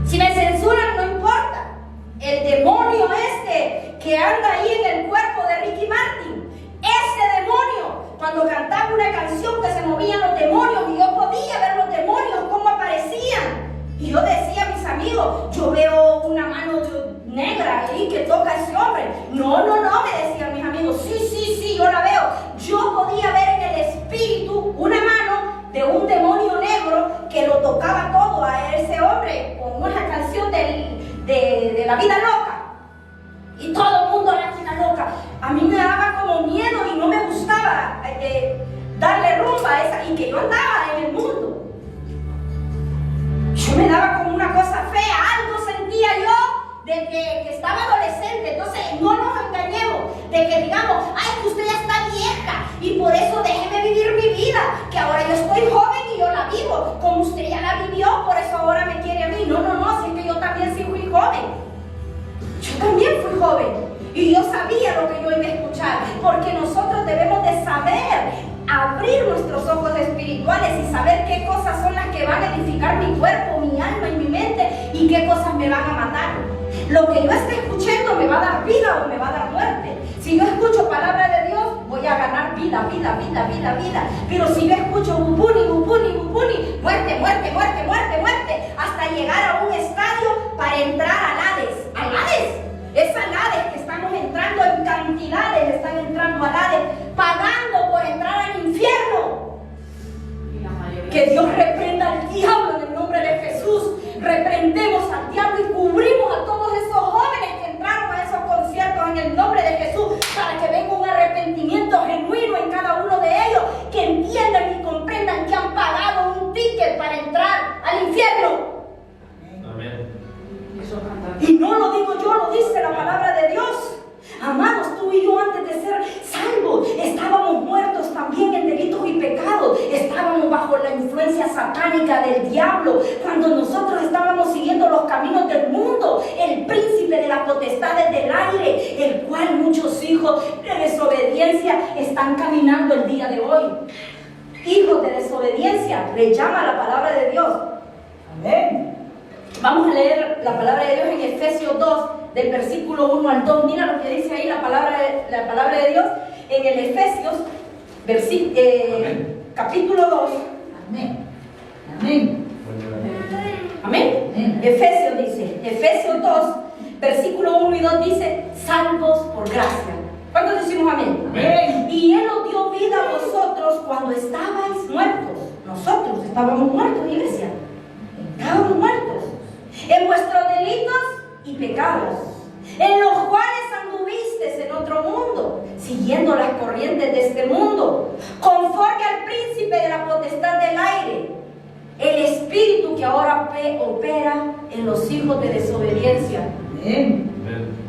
si me censuran no importa. El demonio que anda ahí en el cuerpo de Ricky Martin, ese demonio, cuando cantaba una canción que se movían los demonios y yo podía ver los demonios cómo aparecían. Y yo decía a mis amigos, yo veo una mano negra ahí que toca a ese hombre. No, me decían mis amigos, sí, yo la veo. Yo podía ver en el espíritu una mano de un demonio negro que lo tocaba todo a ese hombre con una canción de la vida loca. Y todo el mundo la vida loca. A mí me daba como miedo y no me gustaba darle rumba a esa, y que yo andaba en el mundo. Yo me daba como una cosa fea, algo sentía yo desde que estaba adolescente. Entonces no nos engañemos de que digamos, ay, que usted ya está vieja y por eso déjeme vivir mi vida, que ahora yo estoy joven y yo la vivo, como usted ya la vivió, por eso ahora me quiere a mí. No, si es que yo también sí fui joven. Yo también fui joven y yo sabía lo que yo iba a escuchar, porque nosotros debemos de saber abrir nuestros ojos espirituales y saber qué cosas son las que van a edificar mi cuerpo, mi alma y mi mente, y qué cosas me van a matar. Lo que yo esté escuchando me va a dar vida o me va a dar muerte. Si yo escucho palabra de Dios, voy a ganar vida. Pero si yo escucho bupuni, muerte, hasta llegar a un estadio para entrar al Hades. Es al Hades que estamos entrando en cantidades, están entrando al Hades, pagando por entrar al infierno. Que Dios reprenda al diablo en el nombre de Jesús. Reprendemos al diablo y cubrimos a todos esos jóvenes que entraron a esos conciertos en el nombre de Jesús, para que venga un arrepentimiento genuino en cada uno de ellos, que entiendan y comprendan que han pagado un ticket para entrar al infierno. Y no lo digo yo, lo dice la palabra de Dios. Amados, tú y yo antes de ser salvos estábamos muertos también en delitos y pecados. Estábamos bajo la influencia satánica del diablo, cuando nosotros estábamos siguiendo los caminos del mundo, el príncipe de las potestades del aire, el cual muchos hijos de desobediencia están caminando el día de hoy. Hijos de desobediencia, le llama la palabra de Dios. Amén. Vamos a leer la palabra de Dios en Efesios 2, del versículo 1 al 2. Mira lo que dice ahí la palabra de Dios en el Efesios, capítulo 2. Amén. Efesios dice, Efesios 2, versículo 1 y 2 dice, salvos por gracia. ¿Cuántos decimos amén? Amén. Y Él os dio vida a vosotros cuando estabais muertos. Nosotros estábamos muertos, iglesia. Estábamos muertos en vuestros delitos y pecados, en los cuales anduvisteis en otro mundo, siguiendo las corrientes de este mundo, conforme al príncipe de la potestad del aire, el espíritu que ahora opera en los hijos de desobediencia. Amén.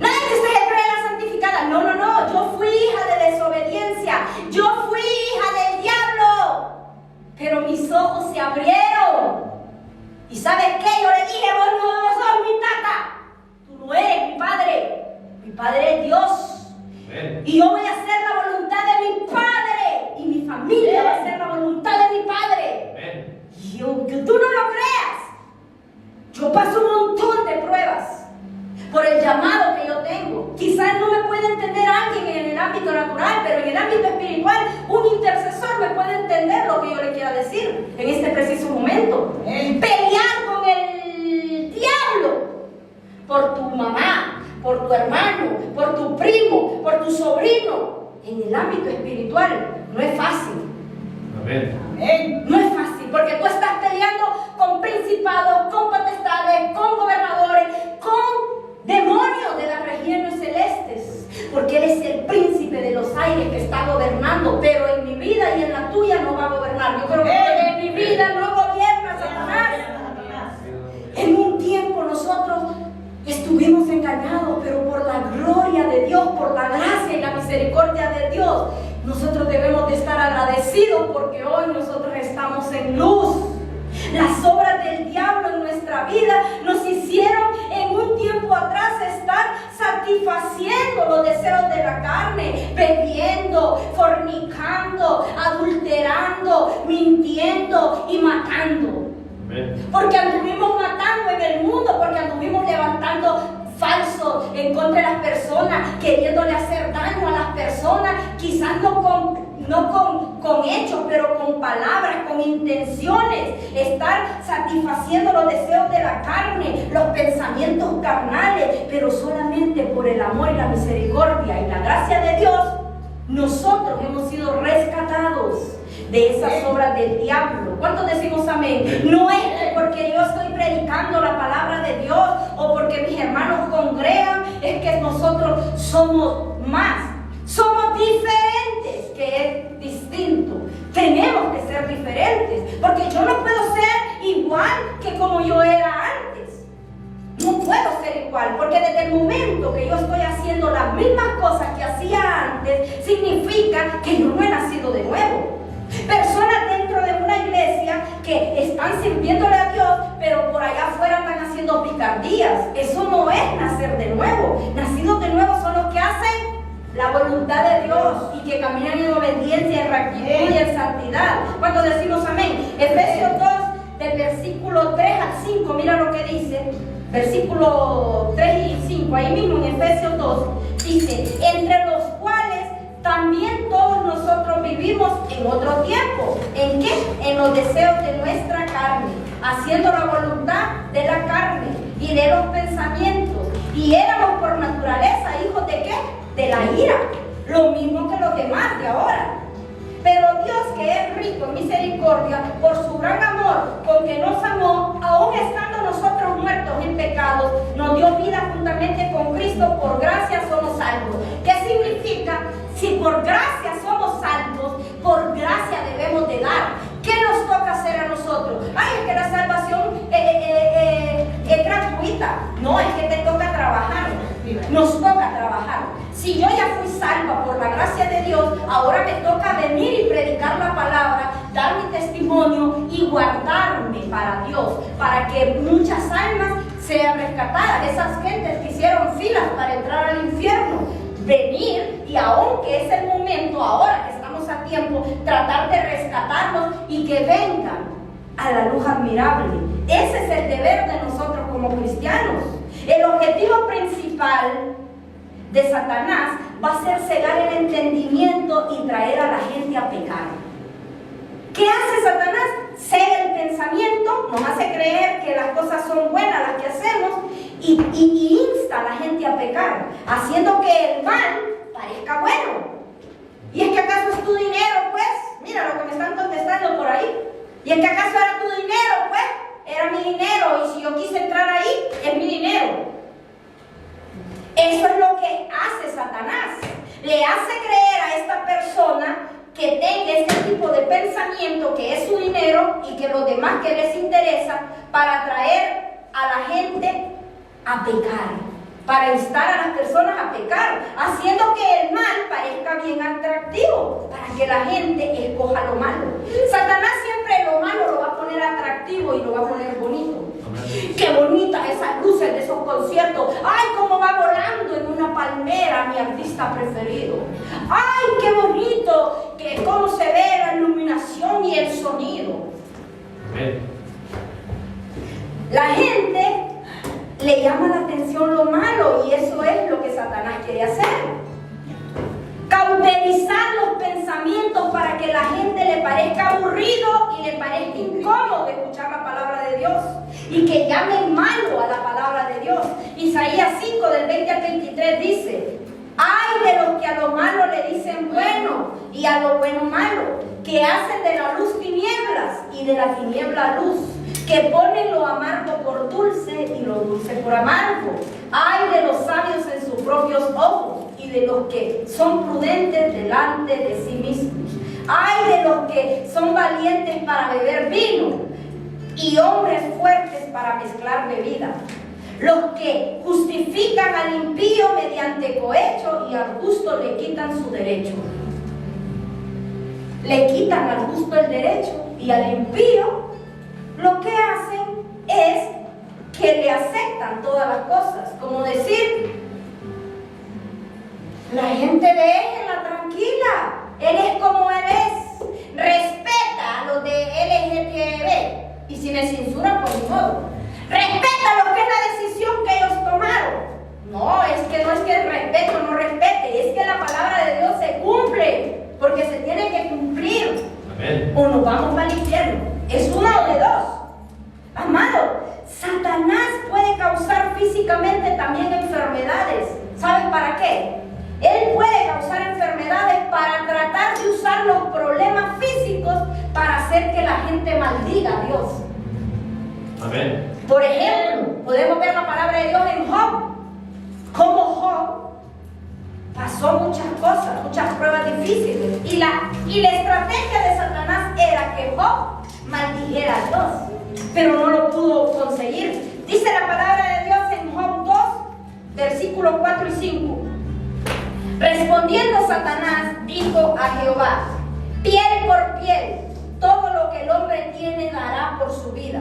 Nadie que usted es la santificada. No, yo fui hija de desobediencia, yo fui hija del diablo, pero mis ojos se abrieron. ¿Y sabes qué? Yo le dije, vos no sos mi tata, tú no eres mi padre es Dios. Amén. Y yo voy a hacer la voluntad de mi Padre, y mi familia va a hacer la voluntad de mi Padre. Amén. Y aunque tú no lo creas, yo paso un montón de pruebas por el llamado que yo tengo. Quizás no me puede entender alguien en el ámbito natural, pero en el ámbito espiritual, un intercesor me puede entender lo que yo le quiera decir en este preciso momento. Pelear con el diablo por tu mamá, por tu hermano, por tu primo, por tu sobrino. En el ámbito espiritual no es fácil. Amén. Amén. No es fácil, porque tú estás peleando con principados, con potestades, con gobernadores, con demonios de las regiones celestes, porque Él es el príncipe de los aires que está gobernando, pero en mi vida y en la tuya no va a gobernar. Yo creo que en mi vida no gobierna Satanás. En un tiempo nosotros estuvimos engañados, pero por la gloria de Dios, por la gracia y la misericordia de Dios, nosotros debemos de estar agradecidos porque hoy nosotros estamos en luz. Las obras del diablo en nuestra vida nos hicieron en un tiempo atrás estar satisfaciendo los deseos de la carne, bebiendo, fornicando, adulterando, mintiendo y matando. Porque anduvimos matando en el mundo, porque anduvimos levantando falso en contra de las personas, queriéndole hacer daño a las personas, quizás no con hechos, pero con palabras, con intenciones, estar satisfaciendo los deseos de la carne, los pensamientos carnales, pero solamente por el amor y la misericordia y la gracia de Dios, nosotros hemos sido rescatados de esas obras del diablo. ¿Cuántos decimos amén? No es que porque yo estoy predicando la palabra de Dios o porque mis hermanos congregan, es que nosotros somos más. Somos diferentes, que es distinto. Tenemos que ser diferentes, porque yo no puedo ser igual que como yo era antes. No puedo ser igual, porque desde el momento que yo estoy haciendo las mismas cosas que hacía antes, significa que yo no he nacido de nuevo. Personas dentro de una iglesia que están sirviéndole a Dios, pero por allá afuera están haciendo picardías. Eso no es nacer de nuevo. Nacidos de nuevo son los que hacen la voluntad de Dios y que caminan en obediencia, en rectitud y en santidad. Cuando decimos amén, Efesios 2, del versículo 3 al 5, mira lo que dice, versículo 3 y 5, ahí mismo en Efesios 2, dice, entre los cuales también todos nosotros vivimos en otro tiempo. ¿En qué? En los deseos de nuestra carne, haciendo la voluntad de la carne y de los pensamientos. Y éramos por naturaleza hijos de ¿qué? De la ira, lo mismo que los demás de ahora. Pero Dios, que es rico en misericordia, por su gran amor con que nos amó, aun estando nosotros muertos en pecados, nos dio vida juntamente con Cristo. Por gracia somos salvos. ¿Qué significa? Si por gracia somos salvos, por gracia debemos de dar. ¿Qué nos toca hacer a nosotros? Ay, es que la salvación es gratuita. No, es que te toca trabajar. Nos toca trabajar. Si yo ya fui salva por la gracia de Dios, ahora me toca venir y predicar la palabra, dar mi testimonio y guardarme para Dios, para que muchas almas sean rescatadas. Esas gentes que hicieron filas para entrar al infierno, venir y aunque es el momento, ahora que estamos a tiempo, tratar de rescatarlos y que vengan a la luz admirable. Ese es el deber de nosotros como cristianos. El objetivo principal de Satanás va a ser cegar el entendimiento y traer a la gente a pecar. ¿Qué hace Satanás? Cega el pensamiento, nos hace creer que las cosas son buenas las que hacemos y insta a la gente a pecar, haciendo que el mal parezca bueno. ¿Y es que acaso es tu dinero, pues? Mira lo que me están contestando por ahí. ¿Y es que acaso era tu dinero, pues? Era mi dinero y si yo quise entrar ahí, es mi dinero. Eso es lo que hace Satanás. Le hace creer a esta persona que tenga este tipo de pensamiento, que es su dinero y que los demás que les interesa, para atraer a la gente a pecar, para instar a las personas a pecar, haciendo que el mal parezca bien atractivo, para que la gente escoja lo malo. Satanás siempre lo malo lo va a poner atractivo y lo va a poner bonito. Qué bonitas esas luces de esos conciertos. Ay, cómo va volando en una palmera mi artista preferido. Ay, qué bonito, que cómo se ve la iluminación y el sonido. La gente le llama la atención lo malo y eso es lo que Satanás quiere hacer. Cauterizar los pensamientos para que la gente le parezca aburrido y le parezca incómodo escuchar la palabra de Dios y que llamen malo a la palabra de Dios. Isaías Isaías 5, del 20 al 23 dice: ay de los que a lo malo le dicen bueno y a lo bueno malo, que hacen de la luz tinieblas y de la tiniebla luz, que ponen lo amargo por dulce y lo dulce por amargo. Ay de los sabios en sus propios ojos y de los que son prudentes delante de sí mismos. Ay de los que son valientes para beber vino y hombres fuertes para mezclar bebida. Los que justifican al impío mediante cohecho y al justo le quitan su derecho. Le quitan al justo el derecho y al impío lo que hacen es que le aceptan todas las cosas. Como decir, la gente déjenla tranquila, él es como él es, respeta a los de LGTB. Y si me censuran, por mi modo, respeta lo que es la decisión que ellos tomaron. No, es que no es que el respeto no respete, es que la palabra de Dios se cumple, porque se tiene que cumplir. Amén. O nos vamos al infierno. Es una o de dos. Amado, Satanás puede causar físicamente también enfermedades. ¿Saben para qué? Él puede causar enfermedades para tratar de usar los problemas físicos para hacer que la gente maldiga a Dios. Amén. Por ejemplo, podemos ver la palabra de Dios en Job. Como Job pasó muchas cosas, muchas pruebas difíciles. Y la estrategia de Satanás era que Job maldijera a Dios, pero no lo pudo conseguir. Dice la palabra de Dios en Job 2, versículos 4 y 5. Respondiendo Satanás, dijo a Jehová: piel por piel, todo lo que el hombre tiene dará por su vida.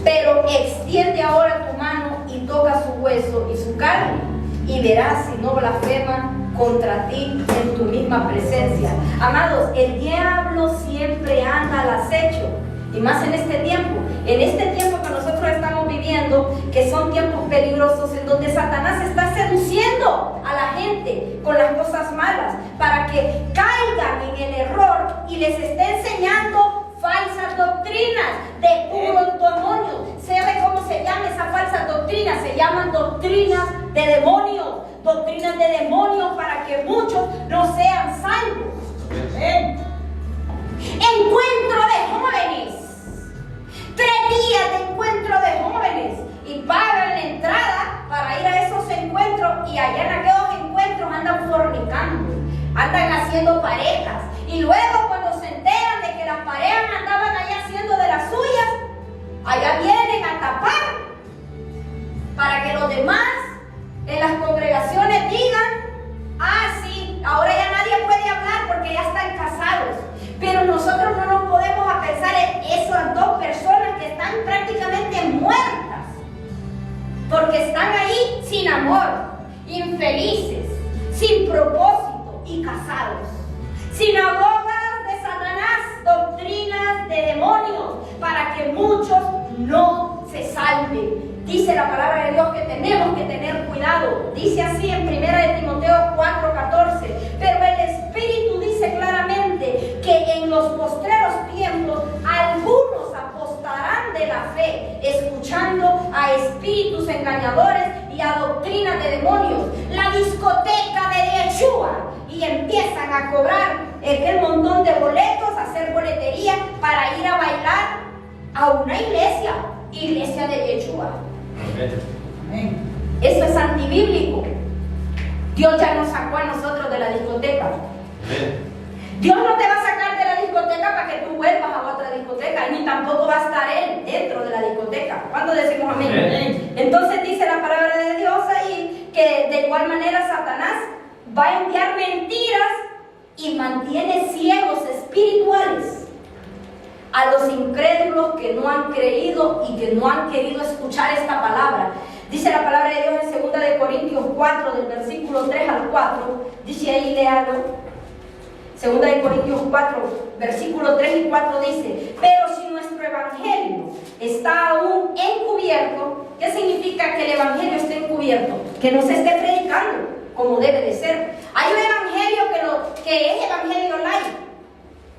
Pero extiende ahora tu mano y toca su hueso y su carne, y verás si no blasfema contra ti en tu misma presencia. Amados, el diablo siempre anda al acecho, y más en este tiempo que nosotros estamos viviendo, que son tiempos peligrosos en donde Satanás está seduciendo a la gente con las cosas malas para que caigan en el error y les esté enseñando falsas doctrinas de puro demonio. ¿Sabe cómo se llaman esas falsas doctrinas? Se llaman doctrinas de demonios. Doctrinas de demonios para que muchos no sean salvos. Encuentro de jóvenes. 3 días de encuentro de jóvenes. Y pagan la entrada para ir a esos encuentros. Y allá en aquellos encuentros andan fornicando. Andan haciendo parejas. Y luego cuando se enteran de que las parejas andaban allá haciendo de las suyas, allá vienen a tapar para que los demás en las congregaciones digan: ah, sí, ahora ya nadie puede hablar porque ya están casados. Pero nosotros no nos podemos a pensar en esas 2 personas que están prácticamente muertas, porque están ahí sin amor, infelices, sin propósito y casados. Sinagogas de Satanás, doctrinas de demonios, para que muchos no se salven. Dice la palabra de Dios que tenemos que tener cuidado. Dice así en 1 Timoteo 4:14. Pero el Espíritu dice claramente que en los postreros tiempos algunos apostarán de la fe, escuchando a espíritus engañadores y a doctrinas de demonios. La discoteca de Yeshua. Y empiezan a cobrar aquel montón de boletos, a hacer boletería para ir a bailar a una iglesia de Yeshua. Amén. Eso es antibíblico. Dios ya nos sacó a nosotros de la discoteca. Amén. Dios no te va a sacar de la discoteca para que tú vuelvas a otra discoteca, ni tampoco va a estar Él dentro de la discoteca. ¿Cuándo decimos amén? Amén. Entonces dice la palabra de Dios ahí que de igual manera Satanás va a enviar mentiras y mantiene ciegos espirituales a los incrédulos que no han creído y que no han querido escuchar esta palabra. Dice la palabra de Dios en 2 de Corintios 4, del versículo 3 al 4. Dice ahí, léalo. 2 de Corintios 4, versículo 3 y 4 dice: pero si nuestro evangelio está aún encubierto. ¿Qué significa que el evangelio esté encubierto? Que no se esté predicando como debe de ser. Hay un evangelio que es evangelio light,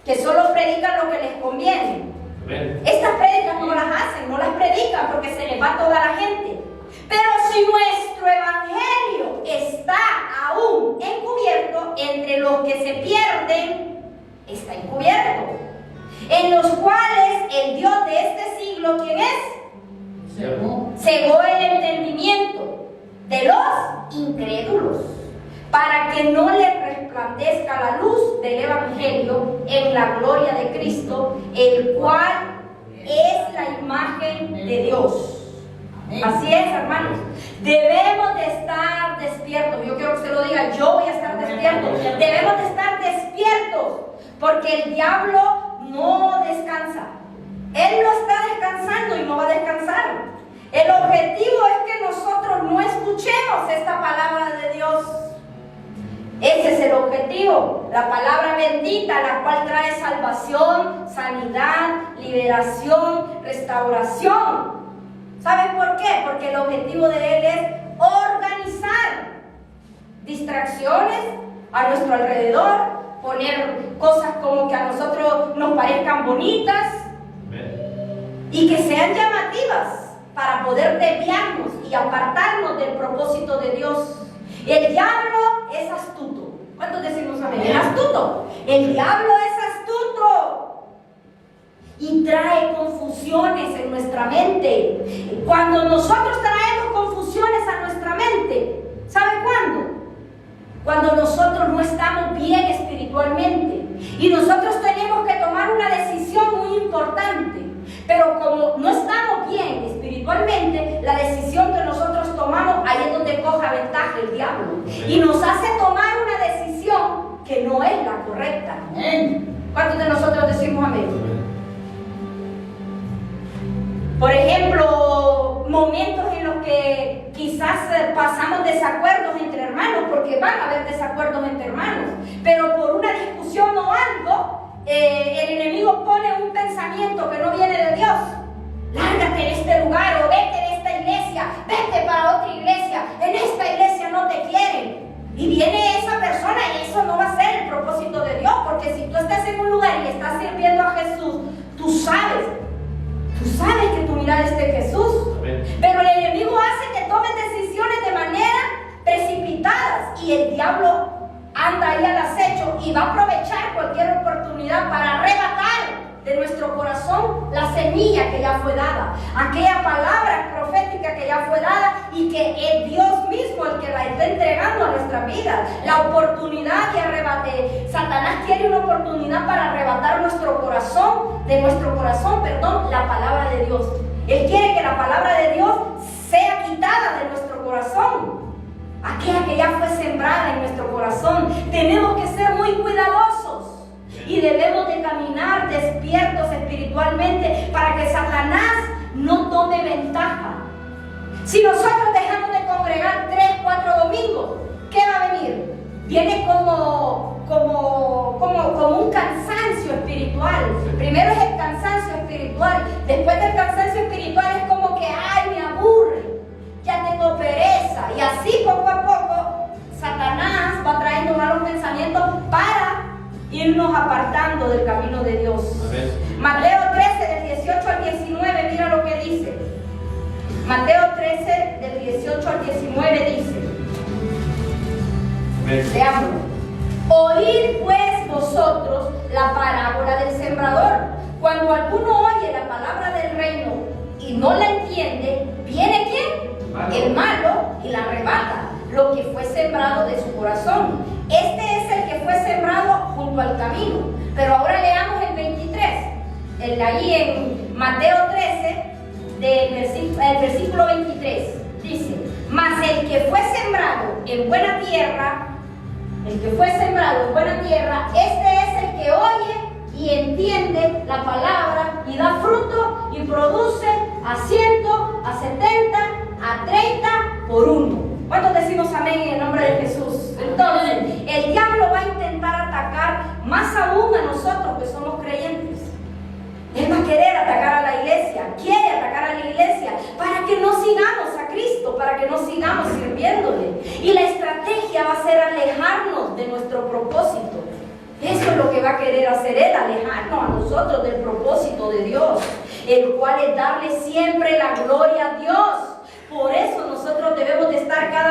que solo predican lo que les conviene. Amén. Estas prédicas no las hacen, no las predican porque se les va toda la gente. Pero si nuestro nuestro evangelio está aún encubierto, entre los que se pierden está encubierto, en los cuales el Dios de este siglo, ¿quién es? Cegó el entendimiento de los incrédulos, para que no les resplandezca la luz del evangelio en la gloria de Cristo, el cual es la imagen de Dios. Así es, hermanos. Debemos de estar despiertos. Yo quiero que se lo diga, yo voy a estar despierto. Debemos de estar despiertos, porque el diablo no descansa. Él no está descansando y no va a descansar. El objetivo es que nosotros no escuchemos esta palabra de Dios. Ese es el objetivo, la palabra bendita, la cual trae salvación, sanidad, liberación, restauración. ¿Saben por qué? Porque el objetivo de él es organizar distracciones a nuestro alrededor, poner cosas como que a nosotros nos parezcan bonitas y que sean llamativas para poder desviarnos y apartarnos del propósito de Dios. El diablo es astuto. ¿Cuántos decimos amén? Es astuto. El diablo es astuto y trae confusiones en nuestra mente. Cuando nosotros traemos confusiones a nuestra mente, ¿sabe cuándo? Cuando nosotros no estamos bien espiritualmente y nosotros tenemos que tomar una decisión muy importante. Pero como no estamos bien espiritualmente, la decisión que nosotros tomamos, ahí es donde coja ventaja el diablo. Y nos hace tomar una decisión que no es la correcta. ¿Cuántos de nosotros decimos amén? Por ejemplo, momentos en los que quizás pasamos desacuerdos entre hermanos, porque van a haber desacuerdos entre hermanos, pero por una discusión o algo, el enemigo pone un pensamiento que no viene de Dios. Lárgate de este lugar, o vete de esta iglesia, vete para otra iglesia, en esta iglesia no te quieren. Y viene esa persona y eso no va a ser el propósito de Dios, porque si tú estás en un lugar y estás sirviendo a Jesús, tú sabes que tu mirada está en Jesús. Pero el enemigo hace que tomes decisiones de manera precipitadas y el diablo anda ahí al acecho y va a aprovechar cualquier oportunidad para arrebatar de nuestro corazón la semilla que ya fue dada, aquella palabra profética que ya fue dada y que es Dios mismo el que la está entregando a nuestra vida. La oportunidad de arrebatar, Satanás quiere una oportunidad para arrebatar de nuestro corazón, la palabra de Dios. Él quiere que la palabra de Dios sea quitada de nuestro corazón. Aquella que ya fue sembrada en nuestro corazón. Tenemos que ser muy cuidadosos y debemos de caminar despiertos espiritualmente para que Satanás no tome ventaja. Si nosotros dejamos de congregar 3, 4 domingos, ¿qué va a venir? Viene como un cansancio espiritual. Primero es el cansancio espiritual, después del cansancio espiritual es como que ¡ay, me aburre! Ya tengo pereza, y así poco a poco Satanás va trayendo malos pensamientos para irnos apartando del camino de Dios. Mateo 13 del 18 al 19, mira lo que dice. Mateo 13 del 18 al 19 dice, veamos: oíd pues vosotros la parábola del sembrador. Cuando alguno oye la palabra del reino y no la entiende, ¿viene quién? El malo, y la arrebata lo que fue sembrado de su corazón. Este es el que fue sembrado junto al camino. Pero ahora leamos el 23, ahí en Mateo 13, el versículo 23. Dice: mas el que fue sembrado en buena tierra, este es el que oye y entiende la palabra y da fruto y produce a 100, a 70, a 30 por uno. ¿Cuántos decimos amén en el nombre de Jesús? Entonces, el diablo va a intentar atacar más aún a nosotros que somos creyentes. Él va a querer atacar a la iglesia, quiere atacar a la iglesia para que no sigamos a Cristo, para que no sigamos sirviéndole. Y la estrategia va a ser alejarnos de nuestro propósito. Eso es lo que va a querer hacer él, alejarnos a nosotros del propósito de Dios, el cual es darle siempre la gloria a Dios. Por eso nosotros debemos de estar cada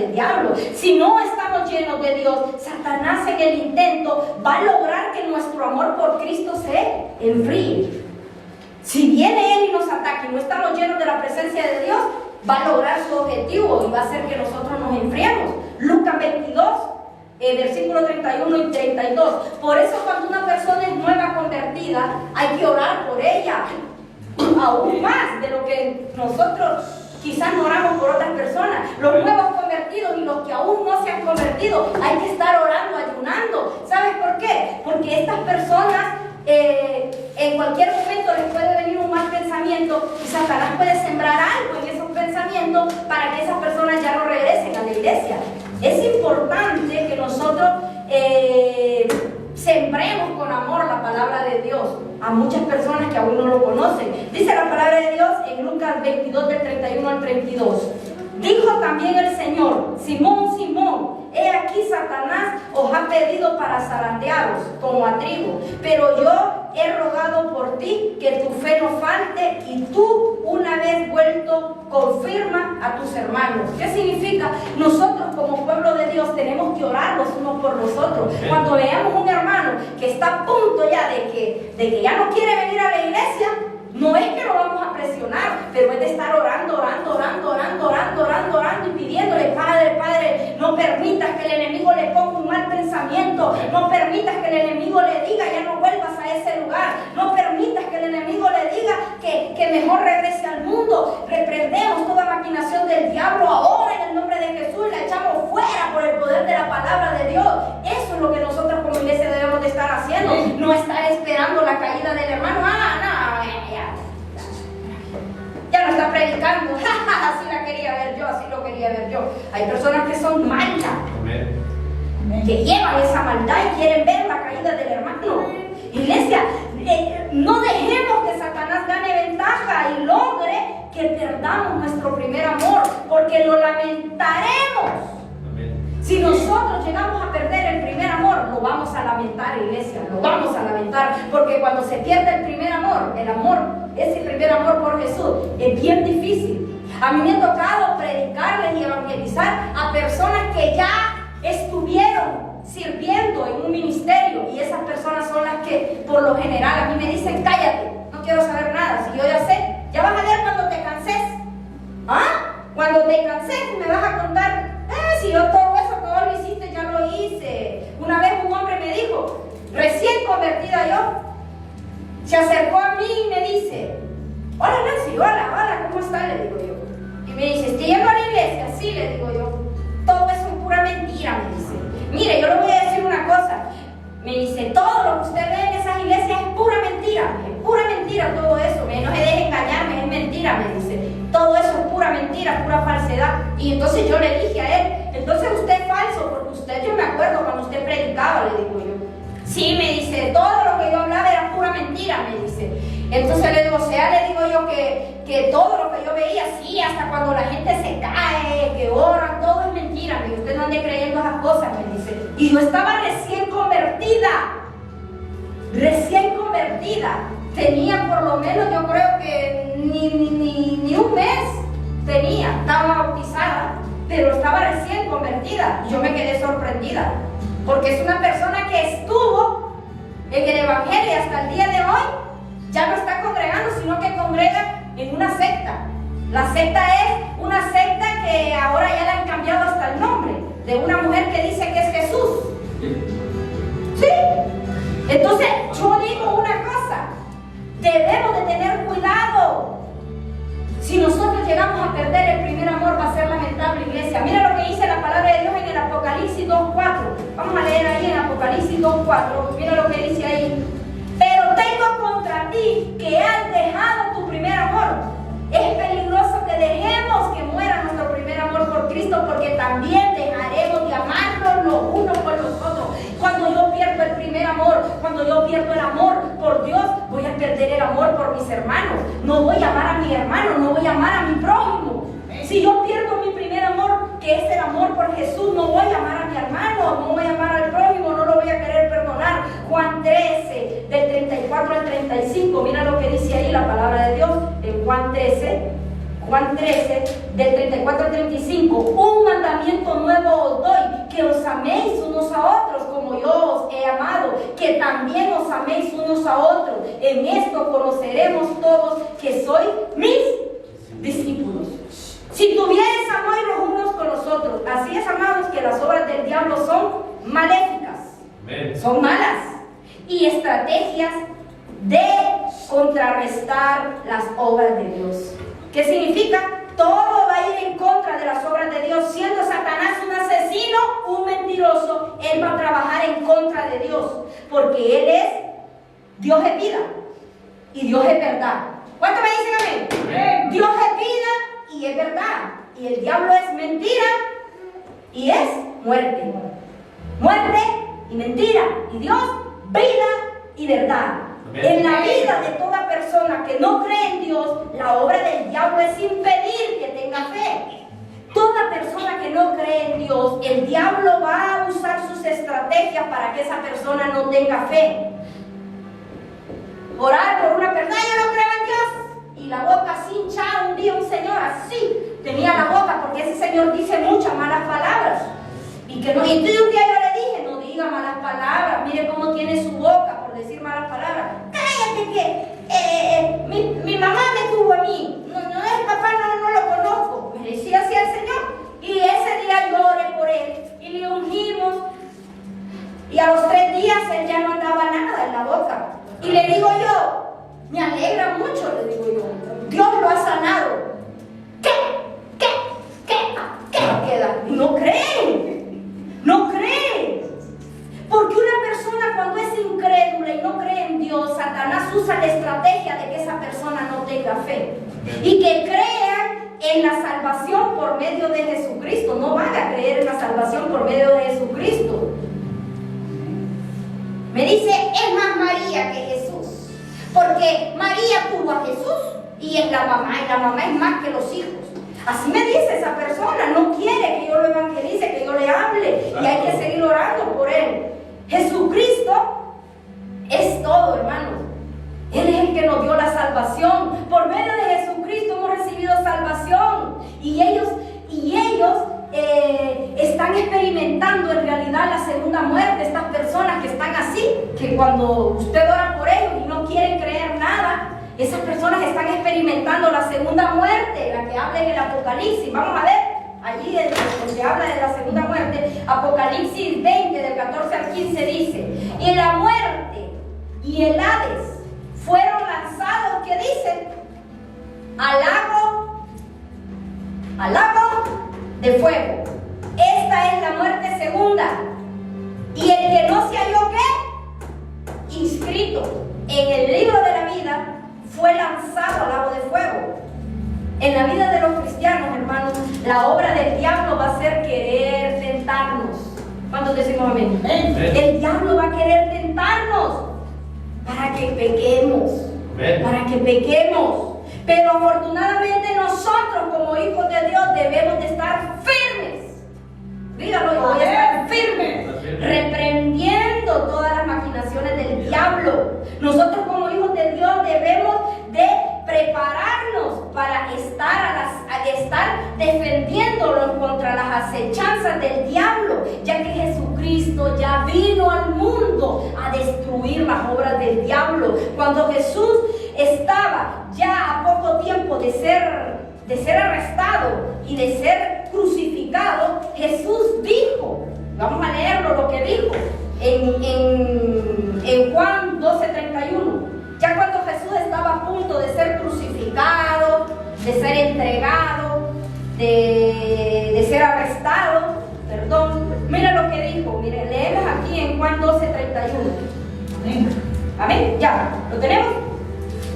del diablo. Si no estamos llenos de Dios, Satanás en el intento va a lograr que nuestro amor por Cristo se enfríe. Si viene Él y nos ataca y no estamos llenos de la presencia de Dios, va a lograr su objetivo y va a hacer que nosotros nos enfriemos. Lucas 22, versículos 31 y 32. Por eso cuando una persona es nueva convertida, hay que orar por ella. Aún más de lo que nosotros quizás no oramos por otras personas. Los nuevos convertidos y los que aún no se han convertido, hay que estar orando, ayunando. ¿Sabes por qué? Porque estas personas en cualquier momento les puede venir un mal pensamiento y Satanás puede sembrar algo en esos pensamientos para que esas personas ya no regresen a la iglesia. Es importante que nosotros sembremos con amor la palabra de Dios a muchas personas que aún no lo conocen. Dice la palabra de Dios en Lucas 22 del 31 al 32. Dijo también el Señor: Simón, Simón, he aquí Satanás os ha pedido para zarandearos como a trigo, pero yo he rogado por ti que tu fe no falte, y tú, una vez vuelto, confirma a tus hermanos. ¿Qué significa? Nosotros como pueblo de Dios tenemos que orar los unos por los otros. Cuando veamos un hermano que está a punto ya de que ya no quiere venir a la iglesia, no es que lo vamos a presionar, pero es de estar orando y pidiéndole: Padre, no permitas que el enemigo le ponga un mal pensamiento, no permitas que el enemigo le diga ya no vuelvas a ese lugar, no permitas que el enemigo le diga que mejor regrese al mundo. Reprendemos toda maquinación del diablo ahora en el nombre de Jesús y la echamos fuera por el poder de la palabra de Dios. Eso es lo que nosotros como iglesia debemos de estar haciendo, no estar esperando la caída del hermano. Ya no está predicando, así la quería ver yo, así lo quería ver yo. Hay personas que son malas, que llevan esa maldad y quieren ver la caída del hermano. Iglesia, no dejemos que Satanás gane ventaja y logre que perdamos nuestro primer amor, porque lo lamentaremos. Si nosotros llegamos a perder el primer amor, lo vamos a lamentar, iglesia, lo vamos a lamentar, porque cuando se pierde el primer amor, ese primer amor por Jesús, es bien difícil. A mí me ha tocado predicarles y evangelizar a personas que ya estuvieron sirviendo en un ministerio, y esas personas son las que por lo general a mí me dicen: cállate, no quiero saber nada, si yo ya sé, ya vas a ver cuando te canses. Cuando te canses me vas a contar: si yo todo eso que vos lo hiciste, ya lo hice. Una vez un hombre me dijo, recién convertida yo, se acercó a mí y me dice: hola Nancy, hola, ¿cómo estás? Le digo yo. Y me dice: ¿estoy yendo a la iglesia? Sí, le digo yo. Todo eso es pura mentira, me dice. Mire, yo le voy a decir una cosa. Me dice: todo lo que usted ve en esas iglesias es pura mentira todo eso. No se deje engañarme, es mentira, me dice. Todo eso es pura mentira, pura falsedad. Y entonces yo le dije a él: entonces usted es falso, porque usted, yo me acuerdo cuando usted predicaba, le digo yo. Sí, me dice, todo lo que yo hablaba era pura mentira, me dice. Entonces le digo, o sea, le digo yo que todo lo que yo veía, sí, hasta cuando la gente se cae, que oran, todo es mentira, me dice. Usted no ande creyendo esas cosas, me dice. Y yo estaba recién convertida. Tenía por lo menos, yo creo que ni un mes tenía, estaba bautizada, pero estaba recién convertida. Y yo me quedé sorprendida, porque es una persona que estuvo en el evangelio y hasta el día de hoy ya no está congregando, sino que congrega en una secta. La secta es una secta que ahora ya le han cambiado hasta el nombre, de una mujer que dice que es Jesús. ¿Sí? Entonces yo digo una cosa: debemos de tener cuidado. Si nosotros llegamos a perder el primer amor, va a ser lamentable, iglesia. Mira lo que dice la palabra de Dios en el Apocalipsis 2:4. Vamos a leer ahí en Apocalipsis 2:4. Mira lo que dice ahí: pero tengo contra ti que has dejado tu primer amor. Es peligroso que dejemos que muera nuestro primer amor por Cristo, porque también dejaremos de amarnos los unos por los otros. Cuando yo pierdo el primer amor, cuando yo pierdo el amor por Dios, voy a perder el amor por mis hermanos. No voy a amar a mi hermano, no voy a amar a mi prójimo. Si yo pierdo mi primer amor, que es el amor por Jesús, no voy a amar a mi hermano, no voy a amar al prójimo, no lo voy a querer perdonar. Juan 13, del 34 al 35, mira lo que dice ahí la palabra de Dios en Juan 13, del 34 al 35. Un mandamiento que os améis unos a otros como yo os he amado, que también os améis unos a otros. En esto conoceremos todos que sois mis discípulos. Si tuvierais amor los unos con los otros. Así es, amados, que las obras del diablo son maléficas. Amén. Son malas. Y estrategias de contrarrestar las obras de Dios. ¿Qué significa? Todo va a ir en contra de las obras de Dios. Siendo Satanás un asesino, un mentiroso, él va a trabajar en contra de Dios. Porque él es, Dios es vida y Dios es verdad. ¿Cuánto me dicen amén? Amén. Dios es vida y es verdad. Y el diablo es mentira y es muerte. Muerte y mentira. Y Dios, vida y verdad. Amén. En la vida de toda persona que no cree en Dios, la obra del diablo es impedir que tenga fe. Toda persona que no cree en Dios, el diablo va a usar sus estrategias para que esa persona no tenga fe. Orar por una persona, yo no creo en Dios, y la boca así hinchada. Un día un señor así tenía la boca, porque ese señor dice muchas malas palabras. Y entonces un día yo le dije, no diga malas palabras, mire cómo tiene su boca por decir malas palabras. Cállate que mi mamá me tuvo a mí, no es papá, no lo conozco. Me decía así al Señor. Y ese día yo oré por él y le ungimos. Y a los 3 días él ya no andaba nada en la boca. Y le digo yo, me alegra mucho, le digo yo, Dios lo ha sanado. ¿Qué queda? No creen, no creen. Porque una persona cuando es incrédula y no cree en Dios, Satanás usa la estrategia de que esa persona no tenga fe. Y que crean en la salvación por medio de Jesucristo. No van a creer en la salvación por medio de Jesucristo. Me dice, es más María que Jesús. Porque María tuvo a Jesús y es la mamá. Y la mamá es más que los hijos. Así me dice esa persona. No quiere que yo lo evangelice, que yo le hable. Y hay que seguir orando por él. Jesucristo es todo, hermanos. Él es el que nos dio la salvación. Por medio de Jesucristo hemos recibido salvación. Y ellos están experimentando en realidad la segunda muerte. Estas personas que están así, que cuando usted ora por ellos y no quieren creer nada, esas personas están experimentando la segunda muerte, la que habla en el Apocalipsis. Vamos a ver, allí donde habla de la segunda muerte, Apocalipsis 20, del 14 al 15 dice: y la muerte y el Hades fueron lanzados, ¿qué dice? Al lago de fuego. Esta es la muerte segunda. Y el que no se halló, ¿qué? Inscrito en el libro de la vida, fue lanzado al lago de fuego. En la vida de los cristianos, hermanos, la obra del diablo va a ser querer tentarnos. ¿Cuántos decimos amén? Amén. El diablo va a querer tentarnos para que pequemos. Amén. Para que pequemos. Pero afortunadamente nosotros como hijos de Dios debemos de estar firmes. Dígalo, yo voy a estar firme, reprendiendo todas las maquinaciones del diablo. Nosotros como hijos de Dios debemos de prepararnos para estar defendiéndonos contra las acechanzas del diablo, ya que Jesucristo ya vino al mundo a destruir las obras del diablo. Cuando Jesús estaba ya a poco tiempo de ser arrestado y de ser crucificado, Jesús dijo, vamos a leerlo lo que dijo en Juan 12:31. Ya cuando Jesús estaba a punto de ser crucificado, de ser entregado, de ser arrestado, mira lo que dijo, mire, leemos aquí en Juan 12:31. Amén, ya, ¿lo tenemos?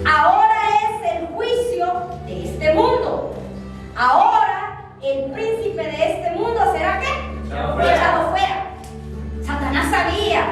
Ahora es el juicio de este mundo. Ahora el príncipe de este mundo será ¿qué? Echado fuera. Satanás sabía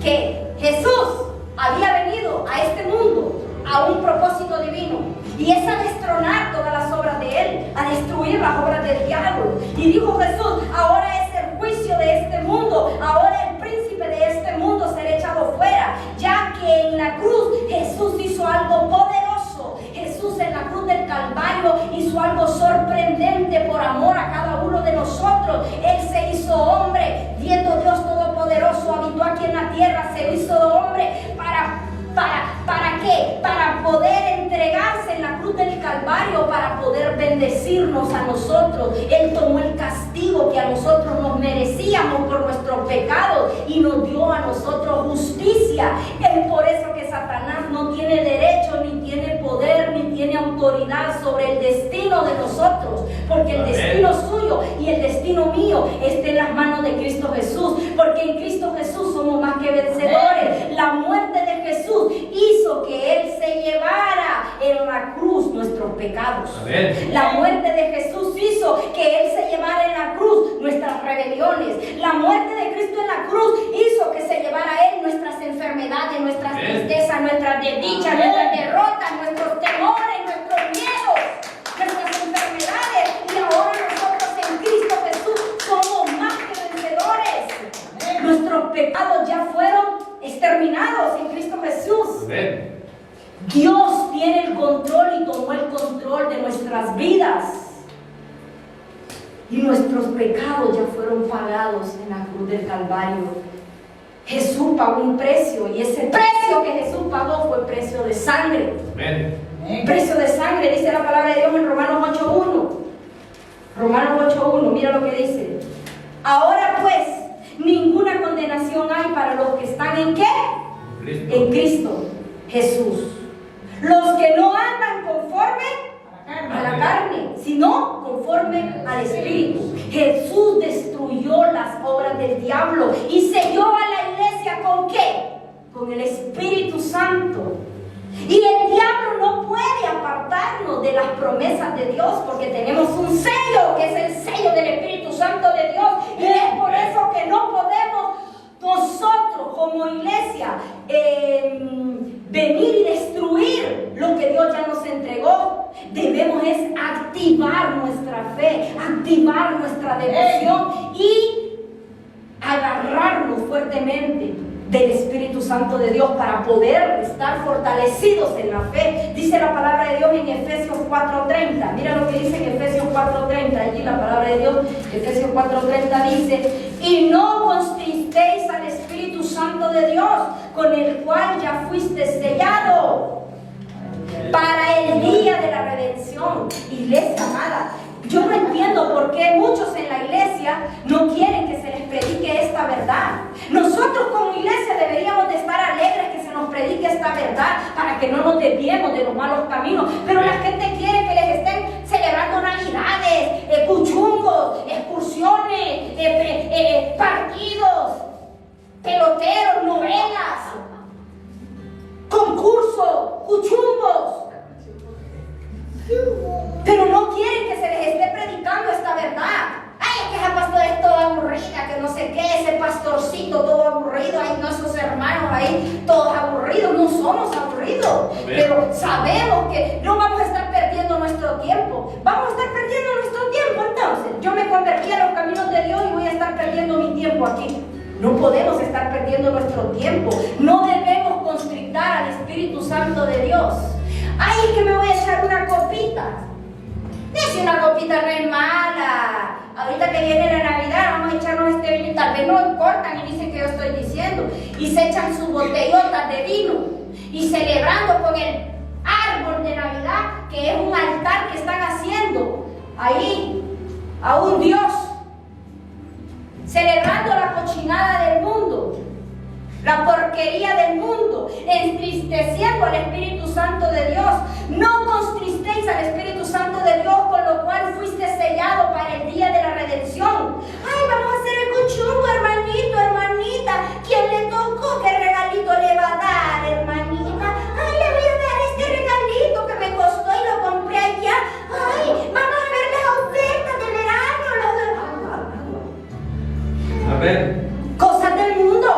que Jesús había venido a este mundo a un propósito divino, y es a destronar todas las obras de él, a destruir las obras del diablo. Y dijo Jesús, ahora es el juicio de este mundo, ahora el príncipe de este mundo será echado fuera, ya que en la cruz Jesús hizo algo poderoso. Jesús en la cruz del Calvario hizo algo sorprendente por amor a cada uno de nosotros. Él se hizo hombre, bendecirnos a nosotros. Él tomó el castigo que a nosotros nos merecíamos por nuestros pecados y nos dio a nosotros justicia. Es por eso que Satanás no tiene derecho, ni tiene poder, ni tiene autoridad sobre el destino de nosotros, porque el destino suyo y el destino mío está en las manos de Cristo Jesús, porque en Cristo Jesús somos más que vencedores. La muerte de Jesús hizo que Él se llevara en la cruz nuestros pecados. La muerte de Jesús hizo que Él se llevara en la cruz nuestras rebeliones. La muerte de Cristo en la cruz hizo que se llevara Él nuestras enfermedades, nuestras tristezas, nuestras desdichas, nuestras derrotas, nuestros temores, nuestros miedos, nuestras enfermedades. Y ahora nosotros en Cristo Jesús somos más que vencedores. Nuestros pecados ya fueron exterminados en Cristo Jesús. Dios tiene el control y tomó el control de nuestras vidas. Y nuestros pecados ya fueron pagados en la cruz del Calvario. Jesús pagó un precio, y ese precio que Jesús pagó fue precio de sangre. Precio de sangre, dice la palabra de Dios en Romanos 8:1. Romanos 8:1, mira lo que dice. Ahora pues, ninguna condenación hay para los que están ¿en qué? En Cristo Jesús. Los que no andan conforme a la carne, sino conforme al Espíritu. Jesús destruyó las obras del diablo y selló a la iglesia ¿con qué? Con el Espíritu Santo. Y el diablo no puede apartarnos de las promesas de Dios, porque tenemos un sello que es el sello del Espíritu Santo de Dios. Y es por eso que no podemos nosotros como iglesia venir y destruir lo que Dios ya nos entregó. Debemos es activar nuestra fe, activar nuestra devoción y agarrarnos fuertemente del Espíritu Santo de Dios para poder estar fortalecidos en la fe. Dice la palabra de Dios en Efesios 4:30. Mira lo que dice en Efesios 4:30. Allí la palabra de Dios, Efesios 4:30 dice: y no contristéis al Espíritu Santo de Dios, con el cual ya fuiste sellado para el día de la redención. Iglesia amada, yo no entiendo por qué muchos en la iglesia no quieren que se les predique esta verdad. Nosotros como iglesia deberíamos de estar alegres que se nos predique esta verdad para que no nos desviemos de los malos caminos. Pero la gente quiere que les estén celebrando navidades, cuchungos, excursiones, partidos, peloteros, novelas, concursos, cuchungos. Pero no quieren que se les esté predicando esta verdad. Ay, es que esa pastora es toda aburrida, que no sé qué, ese pastorcito todo aburrido, ay, no, esos hermanos ahí todos aburridos. No somos aburridos, pero sabemos que no vamos a estar perdiendo nuestro tiempo. Vamos a estar perdiendo nuestro tiempo. Entonces, yo me convertí a los caminos de Dios y voy a estar perdiendo mi tiempo aquí. No podemos estar perdiendo nuestro tiempo. No debemos constrictar al Espíritu Santo de Dios. Ay, es que me voy a echar una copita. Si una copita no es mala. Ahorita que viene la Navidad, vamos a echarnos este vino. Tal vez no cortan y dicen que yo estoy diciendo. Y se echan sus botellotas de vino. Y celebrando con el árbol de Navidad, que es un altar que están haciendo ahí a un Dios. Celebrando la cochinada del mundo, la porquería del mundo, entristeciendo al Espíritu Santo de Dios. No contristéis al Espíritu Santo de Dios, con lo cual fuiste sellado para el día de la redención. Ay, vamos a hacer el cuchungo, hermanito, hermanita. ¿Quién le tocó? ¿Qué regalito le va a dar, hermanita? Ay, le voy a dar este regalito que me costó y lo compré allá. Ay, vamos a ver las ofertas de verano. Amén. Cosas del mundo.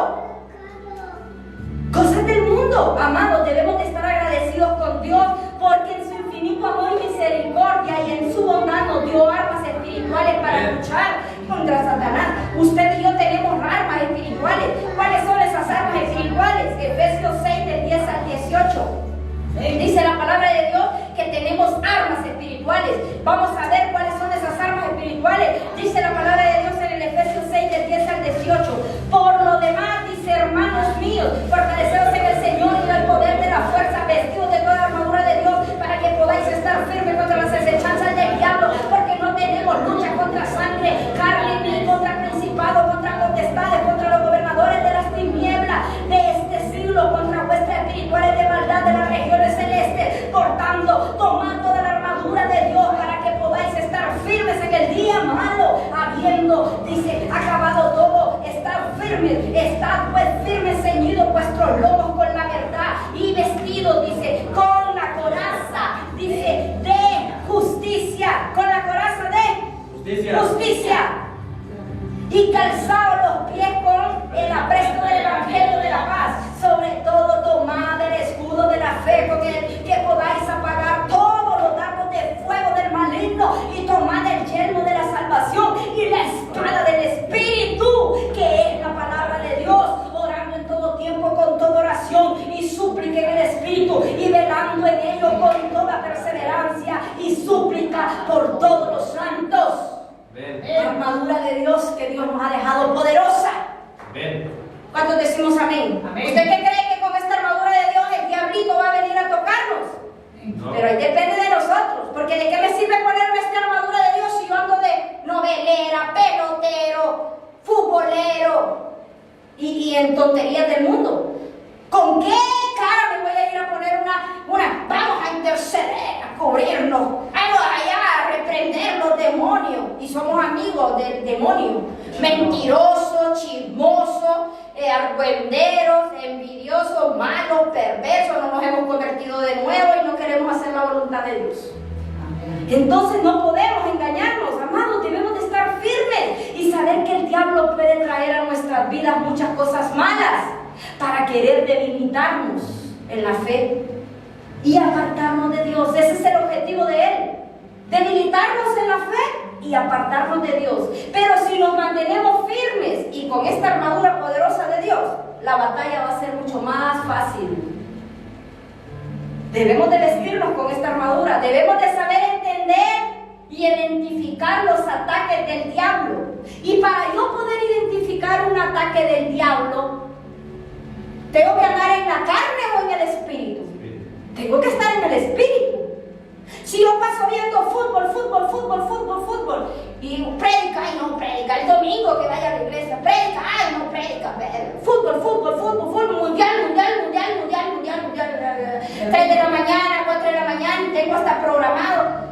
Cosas del mundo. Amados, debemos de estar agradecidos con Dios, porque en su infinito amor y misericordia y en su bondad nos dio armas espirituales para luchar contra Satanás. Usted y yo tenemos armas espirituales. ¿Cuáles son esas armas espirituales? Efesios 6 del 10 al 18. Dice la palabra de Dios que tenemos armas espirituales. Vamos a ver cuáles son esas armas espirituales. Dice la palabra de Dios en el Efesios 6 del 10 al 18. Por lo demás, dice, hermanos míos, fortaleceos en el Señor y en el poder de la fuerza, vestidos de toda la armadura de Dios, para que podáis estar firmes contra las acechanzas del diablo. firmes, estad pues firmes, ceñidos vuestros lomos con la verdad y vestidos, dice, con la coraza, dice, de justicia, con la coraza de justicia. Y calzados los pies con el apresto del evangelio de la paz. Sobre todo tomad el escudo de la fe con el que podáis apagar todos los dardos de fuego del maligno, y tomad el yelmo de la salvación y la espada del Espíritu, que es la palabra de Dios, orando en todo tiempo con toda oración y súplica en el Espíritu, y velando en ello con toda perseverancia y súplica por todos los santos. La armadura de Dios que Dios nos ha dejado poderosa. Amén. ¿Cuántos decimos amén? Amén. ¿Usted qué cree que con esta armadura de Dios el diablito va a venir a tocarnos? No. Pero ahí depende de nosotros, porque ¿de qué me sirve ponerme esta armadura de Dios si yo ando de novelera, pelotero, futbolero y en tonterías del mundo? ¿Con qué cara me voy a ir a poner una vamos a interceder, a cubrirnos, vamos allá a reprender los demonios? Y somos amigos del demonio, mentirosos, chismosos, argüenderos, envidiosos, malos, perversos. No nos hemos convertido de nuevo y no queremos hacer la voluntad de Dios. Entonces no podemos engañarnos, amados. Debemos de estar firmes y saber que el diablo puede traer a nuestras vidas muchas cosas malas para querer debilitarnos en la fe y apartarnos de Dios. Ese es el objetivo de él, debilitarnos en la fe y apartarnos de Dios. Pero si nos mantenemos firmes y con esta armadura poderosa de Dios, la batalla va a ser mucho más fácil. Debemos de vestirnos con esta armadura, debemos de saber entender y identificar los ataques del diablo. Y para yo poder identificar un ataque del diablo, ¿tengo que andar en la carne o en el espíritu? Tengo que estar en el espíritu. Si yo paso viendo fútbol y predica y no predica, el domingo que vaya a la iglesia, predica, ay no predica, fútbol, mundial, 3 de la mañana, 4 de la mañana, y tengo hasta programado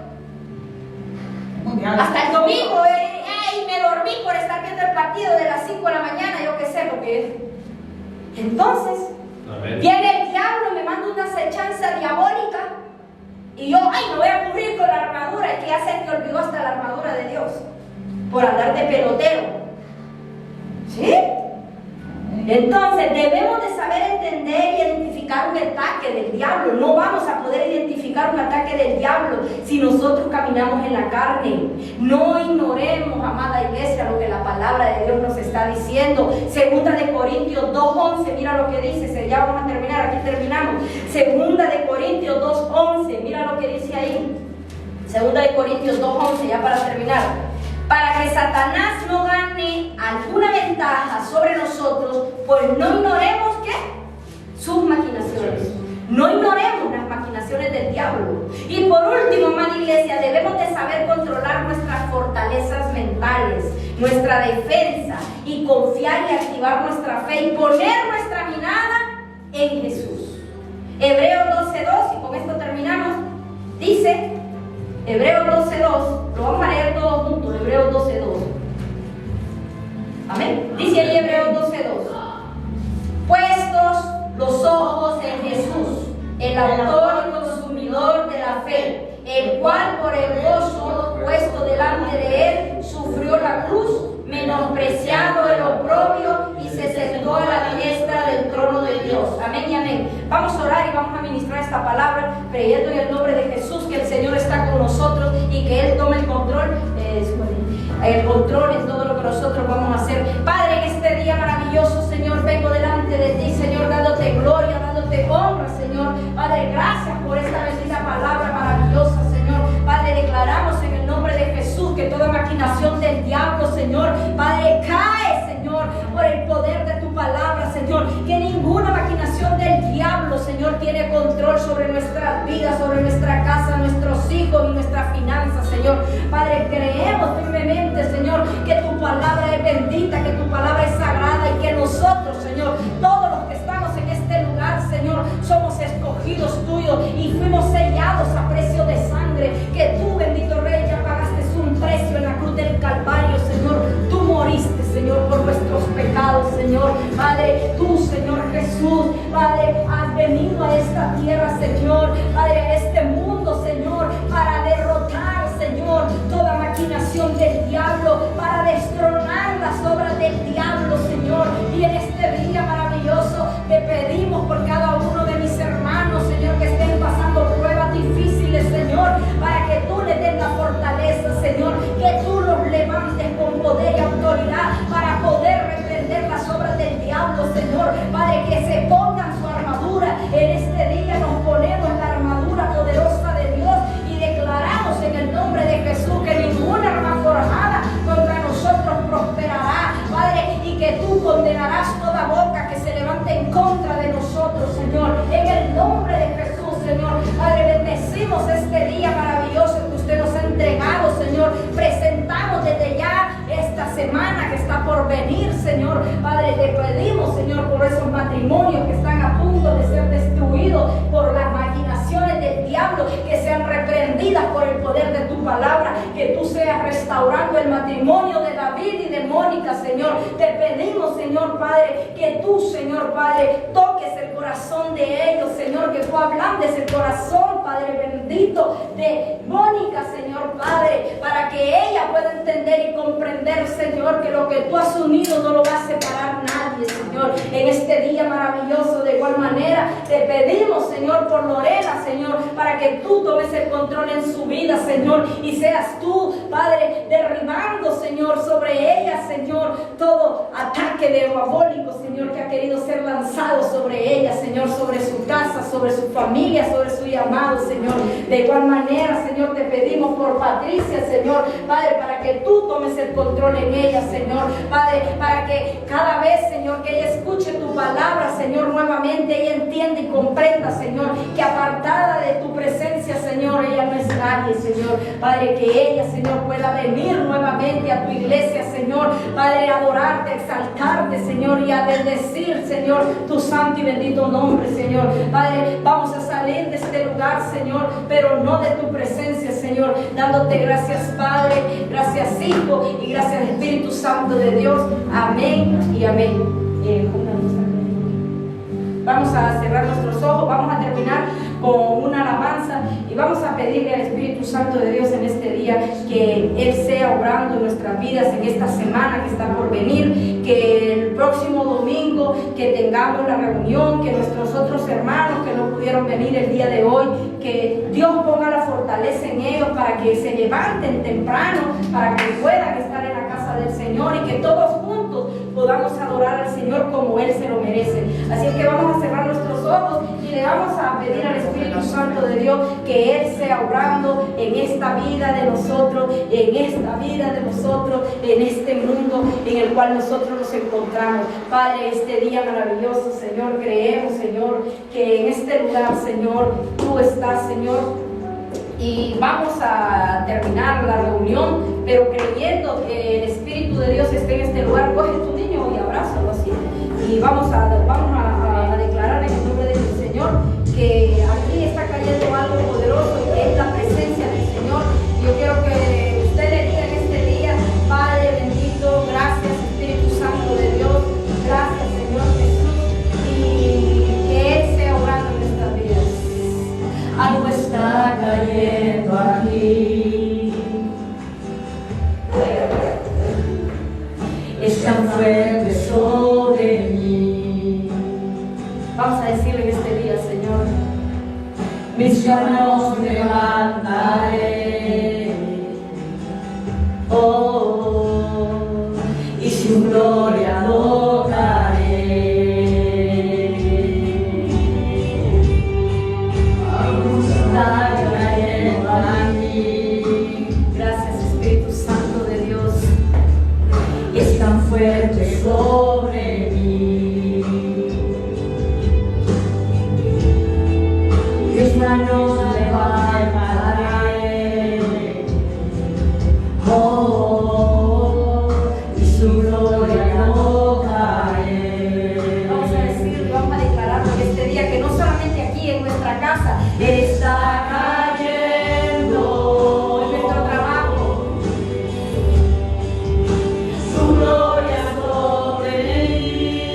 hasta el domingo, ay, me dormí por estar viendo el partido de las 5 de la mañana, yo qué sé lo que es. Entonces, viene el diablo y me manda una acechanza diabólica. Y yo, ay, me voy a cubrir con la armadura. Y que ya se me olvidó hasta la armadura de Dios por andar de pelotero. ¿Sí? Entonces debemos de saber entender y identificar un ataque del diablo. No vamos a poder identificar un ataque del diablo si nosotros caminamos en la carne. No ignoremos, amada iglesia, lo que la palabra de Dios nos está diciendo. Segunda de Corintios 2:11, mira lo que dice. Ya vamos a terminar, aquí terminamos. Segunda de Corintios 2:11, mira lo que dice ahí. Segunda de Corintios 2:11, ya para terminar. Para que Satanás no gane alguna ventaja sobre nosotros, pues no ignoremos ¿qué? Sus maquinaciones. No ignoremos las maquinaciones del diablo. Y por último, amada iglesia, debemos de saber controlar nuestras fortalezas mentales, nuestra defensa, y confiar y activar nuestra fe y poner nuestra mirada en Jesús. Hebreos 12:2, y con esto terminamos, dice, Hebreos 12:2, lo vamos a leer todos juntos, Hebreos 12:2. Amén. Dice ahí Hebreos 12:2. Puestos los ojos en Jesús, el autor y consumidor de la fe, el cual por el gozo puesto delante de él sufrió la cruz, menospreciado el oprobio, y se sentó a la diestra del trono de Dios. Amén y amén. Vamos a orar y vamos a ministrar esta palabra, creyendo en el nombre de Jesús que el Señor está con nosotros y que Él tome el control en todo lo que nosotros vamos a hacer. Padre, en este día maravilloso, Señor, vengo delante de ti, Señor, dándote gloria, dándote honra, Señor. Padre, gracias por esta bendita palabra maravillosa, Señor. Padre, declaramos en el nombre de Jesús que toda maquinación del diablo, Señor, Padre, cae, Señor, por el poder de tu palabra, Señor. Que ninguna maquinación del diablo, Señor, tiene control sobre nuestras vidas, sobre nuestra casa, nuestros hijos y nuestras finanzas, Señor. Padre, creemos firmemente, Señor, que tu palabra es bendita, que tu palabra es sagrada, y que nosotros, Señor, todos los que estamos en este lugar, Señor, somos escogidos tuyos y fuimos sellados a precio de sangre, que tú, bendito Rey, ya pagaste un precio en la cruz del Calvario, Señor. Tú moriste, Señor, por nuestros pecados, Señor. de esta tierra, Señor, Padre, en este mundo, Señor, para derrotar, Señor, toda maquinación del diablo, para destronar las obras del diablo, Señor. Y en este día maravilloso te pedimos por cada uno de mis hermanos, Señor, que estén pasando pruebas difíciles, Señor, para que tú les des la fortaleza, Señor, que tú los levantes con poder y autoridad para poder reprender las obras del diablo, Señor. Padre, que se pongan su armadura. En este día nos ponemos la armadura poderosa de Dios y declaramos en el nombre de Jesús que ninguna arma forjada contra nosotros prosperará, Padre, y que tú condenarás toda boca que se levante en contra de nosotros, Señor, en el nombre de Jesús, Señor. Padre, bendecimos este día maravilloso que usted nos ha entregado, Señor. Presentamos desde ya esta semana que está por venir, Señor. Padre, te pedimos, Señor, por esos matrimonios que están a punto de ser destruidos por las maquinaciones del diablo, que sean reprendidas por el poder de tu palabra, que tú seas restaurando el matrimonio de David y de Mónica, Señor. Te pedimos, Señor Padre, que tú, Señor Padre, toques el corazón de ellos, Señor, que tú ablandes el corazón, Padre bendito, de Mónica, Señor Padre, para que ella pueda entender y comprender, Señor, que lo que tú has unido no lo va a separar nadie, Señor. En este día maravilloso, de igual manera, te pedimos, Señor, por Lorena, Señor, para que tú tomes el control en su vida, Señor, y seas tú, Padre, derribando, Señor, sobre ella, Señor, todo ataque diabólico, Señor, que ha querido ser lanzado sobre ella, Señor, sobre su casa, sobre su familia, sobre su llamado, Señor. De igual manera, Señor, te pedimos por Patricia, Señor, Padre, para que tú tomes el control en ella, Señor, Padre, para que cada vez, Señor, que ella escuche tu palabra, Señor, nuevamente ella entienda y comprenda, Señor, que apartada de tu presencia, Señor, ella no es nadie, Señor. Padre, que ella, Señor, pueda venir nuevamente a tu iglesia, Señor, Padre, adorarte, exaltarte, Señor, y a bendecir, Señor, tu santo y bendito nombre, Señor. Padre, vamos a salir de este lugar, Señor, pero no de tu presencia, Señor, dándote gracias, Padre, gracias, Hijo, y gracias, Espíritu Santo de Dios. Amén y amén. Vamos a cerrar nuestros ojos, vamos a terminar con una alabanza y vamos a pedirle al Espíritu Santo de Dios en este día que Él sea obrando en nuestras vidas en esta semana que está por venir, que el próximo domingo que tengamos la reunión, que nuestros otros hermanos que no pudieron venir el día de hoy, que Dios ponga la fortaleza en ellos para que se levanten temprano, para que puedan estar en la casa del Señor y que todos juntos podamos adorar al Señor como Él se lo merece. Así es que vamos a cerrar nuestros ojos y le vamos a pedir al Espíritu Santo de Dios que Él sea obrando en esta vida de nosotros, en esta vida de nosotros, en este mundo en el cual nosotros nos encontramos. Padre, este día maravilloso, Señor, creemos, Señor, que en este lugar, Señor, tú estás, Señor. Y vamos a terminar la reunión, pero creyendo que el Espíritu de Dios esté en este lugar. Coge tu niño y abrázalo así. Y vamos a declarar en el nombre del Señor que aquí está cayendo algo poderoso y que es la presencia del Señor. Yo quiero que usted le diga en este día: Padre bendito, gracias Espíritu Santo de Dios, gracias Señor Jesús, y que Él sea obrando en nuestras vidas. Algo está cayendo aquí, es tan fuerte sobre mí. Vamos a decirle en este día, Señor: mis manos levantaré, oh, y su gloria adoraré. Gracias Espíritu Santo de Dios, es tan fuerte sobre mí. Mis manos levantaré, oh, y su gloria adoraré. Vamos a decir, vamos a declarar en este día que no solamente aquí en nuestra casa está cayendo en nuestro trabajo su gloria sobre mí.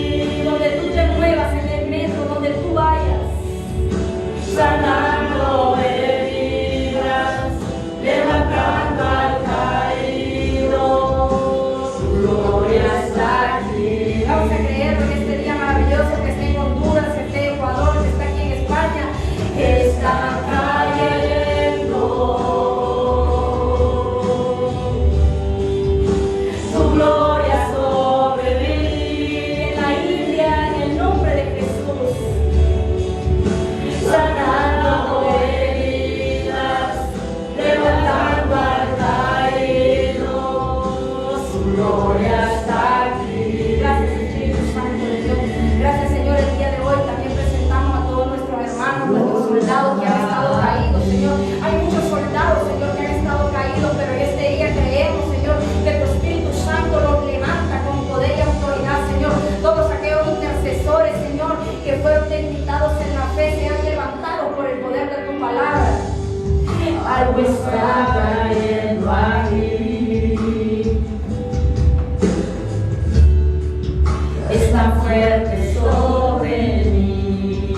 gloria está aquí. Gracias, Espíritu Santo de Dios. Gracias, Señor, el día de hoy también presentamos a todos nuestros hermanos, nuestros soldados que han estado caídos, Señor. Hay muchos soldados, Señor, que han estado caídos, pero en este día creemos, Señor, que tu Espíritu Santo los levanta con poder y autoridad, Señor. Todos aquellos intercesores, Señor, que fueron debilitados en la fe, se han levantado por el poder de tu palabra. Algo está cayendo aquí. Está fuerte sobre mí.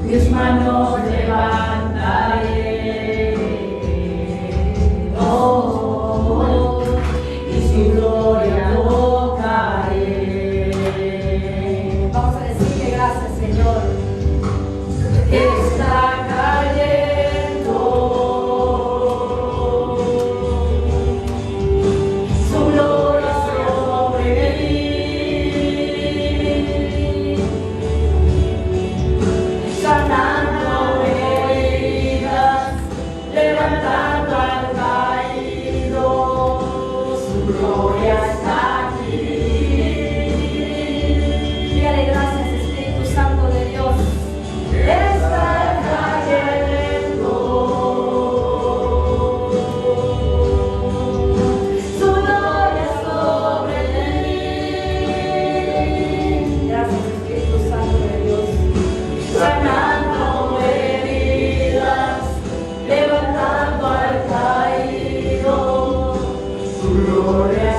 Mis manos levantaré. Oh, y su gloria tocaré. Vamos a decirle gracias, Señor. Está cayendo su gloria sobre mí, sanando heridas, levantando al caído, su gloria está aquí. Dale gracias, Espíritu Santo de Dios. Está cayendo su gloria sobre mí. Gracias, Espíritu Santo de Dios. Sanando heridas, levantando al caído, su gloria